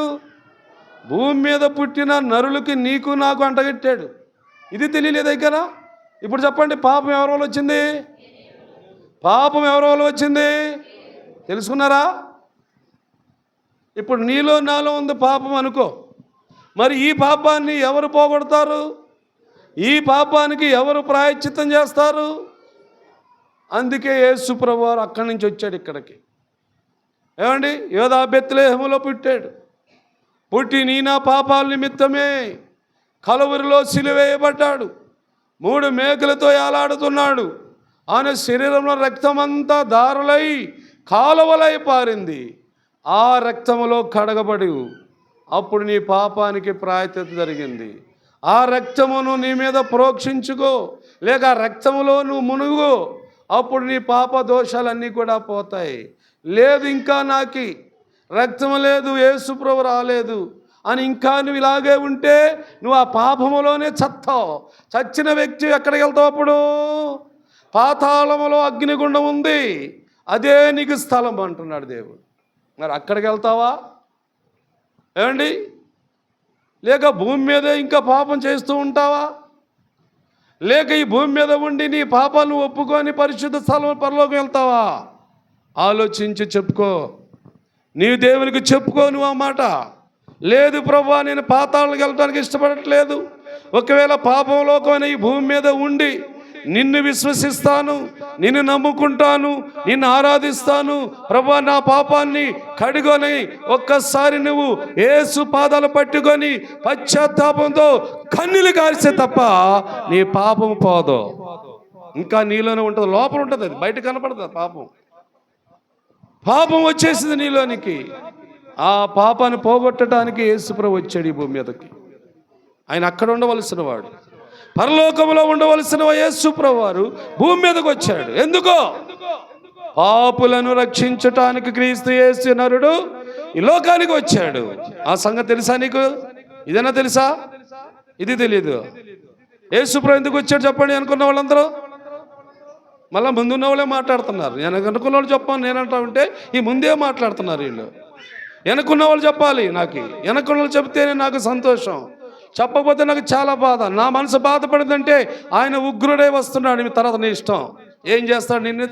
భూమి మీద పుట్టిన నరులకి, నీకు నాకు అంటగట్టాడు. ఇది తెలియలేదు దగ్గర. ఇప్పుడు చెప్పండి, పాపం ఎవరి వల్ల వచ్చింది? పాపం ఎవరి వల్ల వచ్చింది తెలుసుకున్నారా? ఇప్పుడు నీలో నాలో ఉంది పాపం అనుకో. మరి ఈ పాపాన్ని ఎవరు పోగొడతారు? ఈ పాపానికి ఎవరు ప్రాయశ్చిత్తం చేస్తారు? అందుకే యేసు ప్రభువారు అక్కడి నుంచి వచ్చాడు ఇక్కడికి. ఏమండి, యోధా బెత్లెహేములో పుట్టాడు. పుట్టి నీ నా పాపాల నిమిత్తమే కలువరిలో సిలువేయబడ్డాడు. 3 మేకలతో ఏలాడుతున్నాడు. ఆయన శరీరంలో రక్తమంతా దారులై కాలువలై పారింది. ఆ రక్తములో కడగబడి అప్పుడు నీ పాపానికి ప్రాయశ్చిత్తం జరిగింది. ఆ రక్తమును నీ మీద ప్రోక్షించుకో, లేక ఆ రక్తములో నువ్వు మునుగు. అప్పుడు నీ పాప దోషాలన్నీ కూడా పోతాయి. లేదు ఇంకా నాకు రక్తము లేదు, యేసు ప్రభు రాలేదు అని ఇంకా నువ్వు ఇలాగే ఉంటే నువ్వు ఆ పాపములోనే చస్తావు. చచ్చిన వ్యక్తి ఎక్కడికి వెళ్తావు? అప్పుడు పాతాళములో అగ్నిగుండం ఉంది, అదే నీకు స్థలం అంటున్నాడు దేవుడు. మరి అక్కడికి వెళ్తావా? ఏమండి, లేక భూమి మీదే ఇంకా పాపం చేస్తూ ఉంటావా? లేక ఈ భూమి మీద ఉండి నీ పాపాలను ఒప్పుకొని పరిశుద్ధ స్థలం పరలోకం వెళ్తావా? ఆలోచించి చెప్పుకో. నీవు దేవునికి చెప్పుకో నువ్వు ఆ మాట. లేదు ప్రభువా, నేను పాతాళానికి వెళ్ళడానికి ఇష్టపడట్లేదు. ఒకవేళ పాపంలోకమైన ఈ భూమి మీద ఉండి నిన్ను విశ్వసిస్తాను, నిన్ను నమ్ముకుంటాను, నిన్ను ఆరాధిస్తాను ప్రభువా, నా పాపాన్ని కడుగొని ఒక్కసారి నువ్వు యేసు పాదాలు పట్టుకొని పశ్చాత్తాపంతో కన్నీళ్ళు కారిస్తే తప్ప నీ పాపం పోదు. ఇంకా నీలోనే ఉంటుంది, లోపల ఉంటుంది, అది బయట కనపడుతుంది. పాపం వచ్చేసింది నీలోనికి. ఆ పాపాన్ని పోగొట్టడానికి యేసుప్రభు వచ్చాడు ఈ భూమి మీదకి. ఆయన అక్కడ ఉండవలసిన వాడు, పరలోకంలో ఉండవలసిన యేసుప్రభు వారు భూమి మీదకి వచ్చాడు. ఎందుకో? పాపులను రక్షించటానికి క్రీస్తు యేసు నరుడు ఈ లోకానికి వచ్చాడు. ఆ సంగతి తెలుసా నీకు? ఇదేనా తెలుసా? ఇది తెలియదు. యేసుప్రభు ఎందుకు వచ్చాడు చెప్పండి అనుకున్న వాళ్ళందరూ. మళ్ళీ ముందున్న వాళ్ళే మాట్లాడుతున్నారు. నేను అనుకున్న వాళ్ళు చెప్పాను నేనంటా ఉంటే ఈ ముందే మాట్లాడుతున్నారు వీళ్ళు. వెనకున్న వాళ్ళు చెప్పాలి. నాకు వెనకున్న వాళ్ళు చెప్తేనే నాకు సంతోషం, చెప్పకపోతే నాకు చాలా బాధ. నా మనసు బాధపడిందంటే ఆయన ఉగ్రుడే వస్తున్నాడు. మీ తర్వాత నీ ఇష్టం, ఏం చేస్తాడు నిన్ను,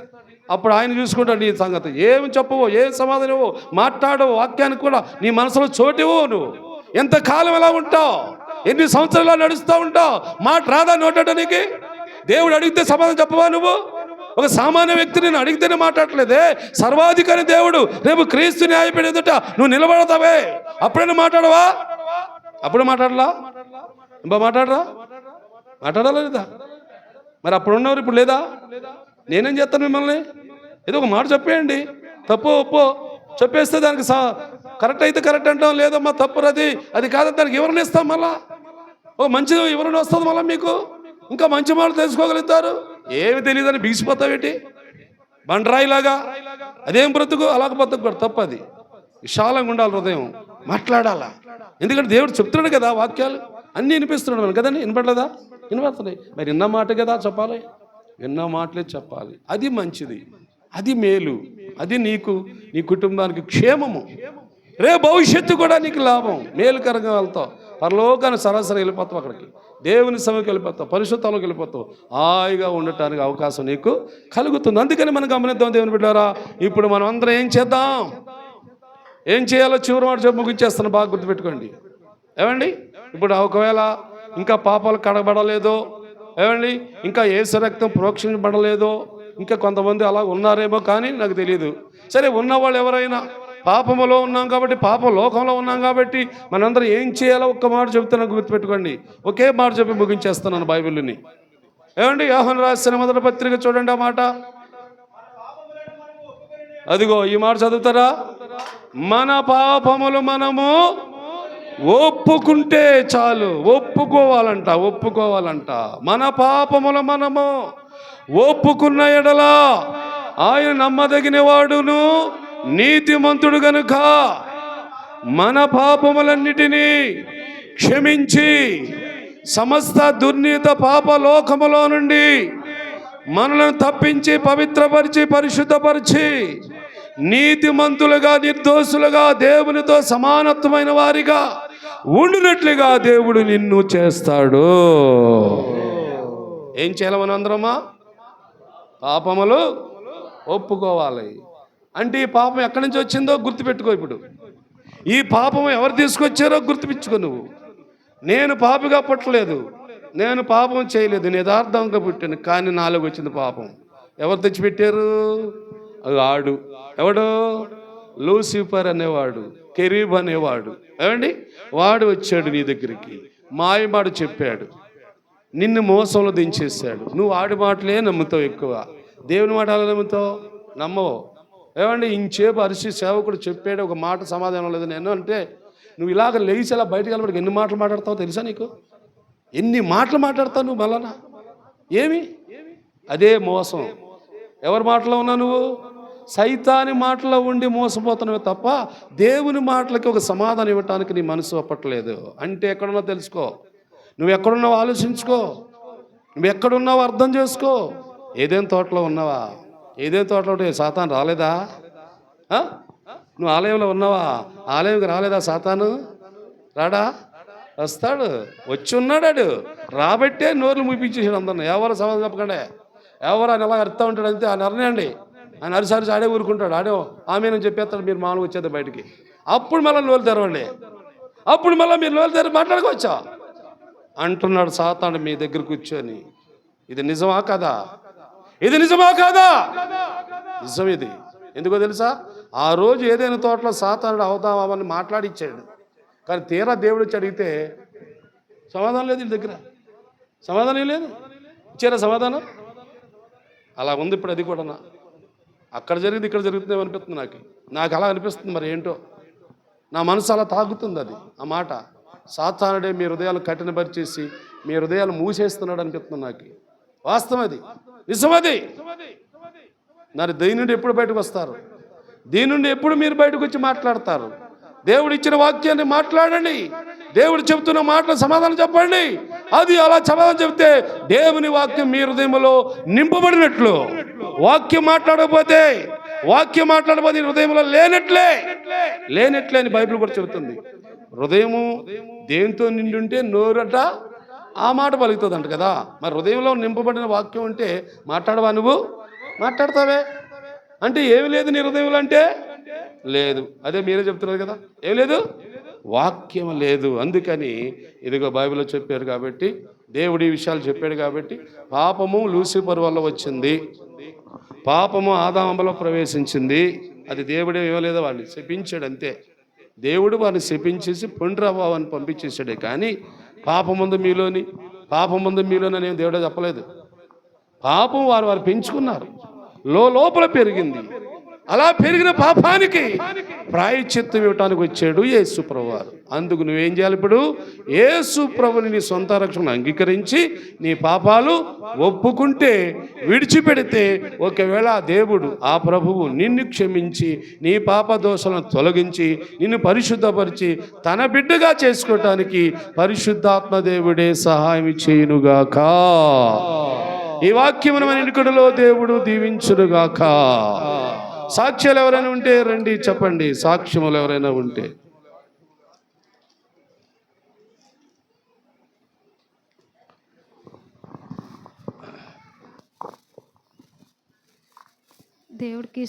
అప్పుడు ఆయన చూసుకుంటాడు నీ సంగతి. ఏమి చెప్పవో, ఏం సమాధానమో మాట్లాడవో, వాక్యానికి కూడా నీ మనసులో చోటివో. నువ్వు ఎంతకాలం ఎలా ఉంటావు? ఎన్ని సంవత్సరాలు నడుస్తూ ఉంటావు? మాట రాదా నోటడానికి? దేవుడు అడిగితే సమాధానం చెప్పవా నువ్వు? ఒక సామాన్య వ్యక్తి నేను అడిగితేనే మాట్లాడలేదే. సర్వాధికారి దేవుడు రేపు క్రీస్తు న్యాయపడి ఎదుట నువ్వు నిలబడతావే, అప్పుడైనా మాట్లాడవా? అప్పుడు మాట్లాడలా? ఇంకా మాట్లాడరా? మాట్లాడాలా లేదా? మరి అప్పుడు ఉన్నవారు ఇప్పుడు లేదా? నేనేం చేస్తాను మిమ్మల్ని? ఏదో ఒక మాట చెప్పేయండి, తప్పు ఒప్పో చెప్పేస్తే దానికి కరెక్ట్ అయితే కరెక్ట్ అంటాం, లేదమ్మా తప్పు అది కాదు దానికి వివరణ ఇస్తాం. మళ్ళా ఓ మంచి వివరణ వస్తుంది మళ్ళీ మీకు. ఇంకా మంచి మాట తెలుసుకోగలుగుతారు. ఏమి తెలియదని బిగిసిపోతావేటి బండరాయిలాగా? అదేం బ్రతుకు? అలాగ బ్రతుకు కూడా తప్పు. అది విశాలంగా ఉండాలి, హృదయం మాట్లాడాలా. ఎందుకంటే దేవుడు చెప్తున్నాడు కదా, వాక్యాలు అన్నీ వినిపిస్తున్నాడు మనం కదండి. వినపడలేదా? వినపడుతున్నాయి. మరి విన్న మాట కదా చెప్పాలి, విన్న మాటలే చెప్పాలి. అది మంచిది, అది మేలు, అది నీకు నీ కుటుంబానికి క్షేమము. భవిష్యత్తు కూడా నీకు లాభం, మేలుకరంగా వెళ్తావు. పరలోకాన్ని సరాసరి వెళ్ళిపోతావు, అక్కడికి దేవుని సభకి వెళ్ళిపోతావు, పరిశుద్ధాలకు వెళ్ళిపోతావు. హాయిగా ఉండటానికి అవకాశం నీకు కలుగుతుంది. అందుకని మనం గమనిద్దాం దేవుని బిడ్డారా. ఇప్పుడు మనం అందరం ఏం చేద్దాం? ఏం చేయాలో చివరి మాట చెప్పి ముగించేస్తాను, బాగా గుర్తుపెట్టుకోండి. ఏమండి, ఇప్పుడు ఒకవేళ ఇంకా పాపాలు కడగబడలేదో, ఏమండి ఇంకా యేసు రక్తం ప్రోక్షించబడలేదో, ఇంకా కొంతమంది అలా ఉన్నారేమో కానీ నాకు తెలియదు. సరే, ఉన్నవాళ్ళు ఎవరైనా పాపములో ఉన్నాం కాబట్టి, పాప లోకంలో ఉన్నాం కాబట్టి మనందరం ఏం చేయాలో ఒక్క మాట చెబుతున్నాను, గుర్తుపెట్టుకోండి. ఒకే మాట చెప్పి ముగించేస్తున్నాను బైబిల్ని. ఏమండి, యోహాను రాసిన మొదటి పత్రిక చూడండి ఆ మాట. అదిగో ఈ మాట చదువుతారా? మన పాపములు మనము ఒప్పుకుంటే చాలు. ఒప్పుకోవాలంట. మన పాపములు మనము ఒప్పుకున్న ఎడల ఆయన నమ్మదగిన వాడును నీతిమంతుడు గనుక మన పాపములన్నిటినీ క్షమించి సమస్త దుర్నీత పాప లోకములో నుండి మనలను తప్పించి పవిత్రపరిచి పరిశుద్ధపరిచి నీతిమంతులుగా నిర్దోషులుగా దేవునితో సమానత్వమైన వారిగా ఉండినట్లుగా దేవుడు నిన్ను చేస్తాడు. ఏం చేయాలి మనం అందరమా? పాపములు ఒప్పుకోవాలి. అంటే ఈ పాపం ఎక్కడి నుంచి వచ్చిందో గుర్తుపెట్టుకో. ఇప్పుడు ఈ పాపం ఎవరు తీసుకొచ్చారో గుర్తుపెట్టుకో. నువ్వు, నేను పాపిగా పుట్టలేదు, నేను పాపం చేయలేదు, నేను యథార్థంగా పుట్టాను. కానీ నాలోకి వచ్చింది పాపం. ఎవరు తెచ్చిపెట్టారు? ఆడు. ఎవడు? లూసిఫర్ అనేవాడు, కెరీబ్ అనేవాడు. ఏమండి, వాడు వచ్చాడు నీ దగ్గరికి, మాయమాడు చెప్పాడు, నిన్ను మోసంలో దించేశాడు. నువ్వు ఆడి మాటలే నమ్ముతావు ఎక్కువ, దేవుని మాట అలా నమ్ముతావు, నమ్మవు. ఏమండి, ఇంచేపు అరిసి సేవకుడు చెప్పాడు ఒక మాట సమాధానం లేదు నేను అంటే నువ్వు ఇలాగ లేచి అలా బయటకు వెళ్ళబడికి ఎన్ని మాటలు మాట్లాడతావు తెలుసా నీకు? ఎన్ని మాటలు మాట్లాడతావు నువ్వు మళ్ళా? ఏమి? అదే మోసం. ఎవరి మాటలో ఉన్నావు నువ్వు? సైతాని మాటలో ఉండి మోసపోతున్నావే తప్ప దేవుని మాటలకి ఒక సమాధానం ఇవ్వటానికి నీ మనసు ఒప్పట్లేదు. అంటే ఎక్కడున్నావు తెలుసుకో, నువ్వు ఎక్కడున్నావు ఆలోచించుకో, నువ్వు ఎక్కడున్నావు అర్థం చేసుకో. ఏదేం తోటలో ఉన్నావా? ఏదేం తోటలో ఉంటే సాతాను రాలేదా? నువ్వు ఆలయంలో ఉన్నావా? ఆలయంకి రాలేదా సాతాను? రాడా? వస్తాడు, వచ్చి ఉన్నాడు. రాబట్టే నోర్లు ముగిపించేసాడు అందరిని. ఎవరు సమాధానం చెప్పకండి. ఎవరు ఆయన ఎలా అర్థం ఉంటాడు అంతే, ఆయన అరణ్యండి. ఆయన అరిసారి ఆడే ఊరుకుంటాడు, ఆడే ఆమెను చెప్పేస్తాడు. మీరు మామూలుగా వచ్చేది బయటికి, అప్పుడు మళ్ళీ నోలు తెరవండి, అప్పుడు మళ్ళీ మీరు నోలు తెర మాట్లాడుకోవచ్చా అంటున్నాడు సాతాను మీ దగ్గర కూర్చొని. ఇది నిజమా కాదా? ఇది నిజమా కాదా? నిజం ఇది. ఎందుకో తెలుసా? ఆ రోజు ఏదైనా తోటలో సాతానుడు అవుదామని మాట్లాడిచ్చాడు. కానీ తీరా దేవుడు వచ్చి అడిగితే సమాధానం లేదు వీళ్ళ దగ్గర, సమాధానం లేదు. ఇచ్చారా సమాధానం? అలా ఉంది ఇప్పుడు. అది కూడా అక్కడ జరిగింది ఇక్కడ జరుగుతుంది అనిపిస్తుంది నాకు అలా అనిపిస్తుంది. మరి ఏంటో నా మనసు అలా తాగుతుంది అది. ఆ మాట సాతానుడే మీ హృదయాలు కఠినపరిచేసి మీ హృదయాలు మూసేస్తున్నాడు అనిపిస్తుంది నాకు. వాస్తవం అది, నిజమది. మరి దీని నుండి ఎప్పుడు బయటకు వస్తారు? దీని నుండి ఎప్పుడు మీరు బయటకు వచ్చి మాట్లాడతారు? దేవుడు ఇచ్చిన వాక్యాన్ని మాట్లాడండి, దేవుడు చెబుతున్న మాటలు సమాధానం చెప్పండి. అది అలా సమాధానం చెబితే దేవుని వాక్యం మీ హృదయంలో నింపబడినట్లు. వాక్యం మాట్లాడకపోతే హృదయంలో లేనట్లే అని బైబిల్ కూడా చెబుతుంది. హృదయము దేంతో నిండి ఉంటే నోరట ఆ మాట పలుకుతుంది అంట కదా. మరి హృదయంలో నింపబడిన వాక్యం ఉంటే మాట్లాడవా? నువ్వు మాట్లాడతావే అంటే ఏమి లేదు నీ హృదయంలో అంటే లేదు. అదే మీరే చెప్తున్నారు కదా, ఏం లేదు, వాక్యం లేదు. అందుకని ఇదిగో బైబిల్లో చెప్పారు కాబట్టి, దేవుడి విషయాలు చెప్పాడు కాబట్టి, పాపము లూసిఫర్ వల్ల వచ్చింది, పాపము ఆదాములో ప్రవేశించింది. అది దేవుడే ఇవ్వలేదో, వాడిని శపించాడు అంతే. దేవుడు వారిని శపించేసి పొండ్రవ్వని పంపించేశాడే కానీ పాపముందు మీలోని అని దేవుడే చెప్పలేదు. పాపం వారు పెంచుకున్నారు, లోపల పెరిగింది. అలా పెరిగిన పాపానికి ప్రాయశ్చిత్తం ఇవ్వటానికి వచ్చాడు యేసు ప్రభువు వారు. అందుకు నువ్వేం చేయాలి? ఇప్పుడు యేసు ప్రభుని నీ సొంత రక్షణ అంగీకరించి నీ పాపాలు ఒప్పుకుంటే, విడిచిపెడితే, ఒకవేళ దేవుడు ఆ ప్రభువు నిన్ను క్షమించి నీ పాప దోషాలను తొలగించి నిన్ను పరిశుద్ధపరిచి తన బిడ్డగా చేసుకోవటానికి పరిశుద్ధాత్మ దేవుడే సహాయం చేయునుగాక. ఈ వాక్యమును మన ఇనుకడలో దేవుడు దీవించునుగాక. సాక్ష్యాలు ఎవరైనా ఉంటే రండి చెప్పండి. సాక్ష్యములు ఎవరైనా ఉంటే దేవుడికి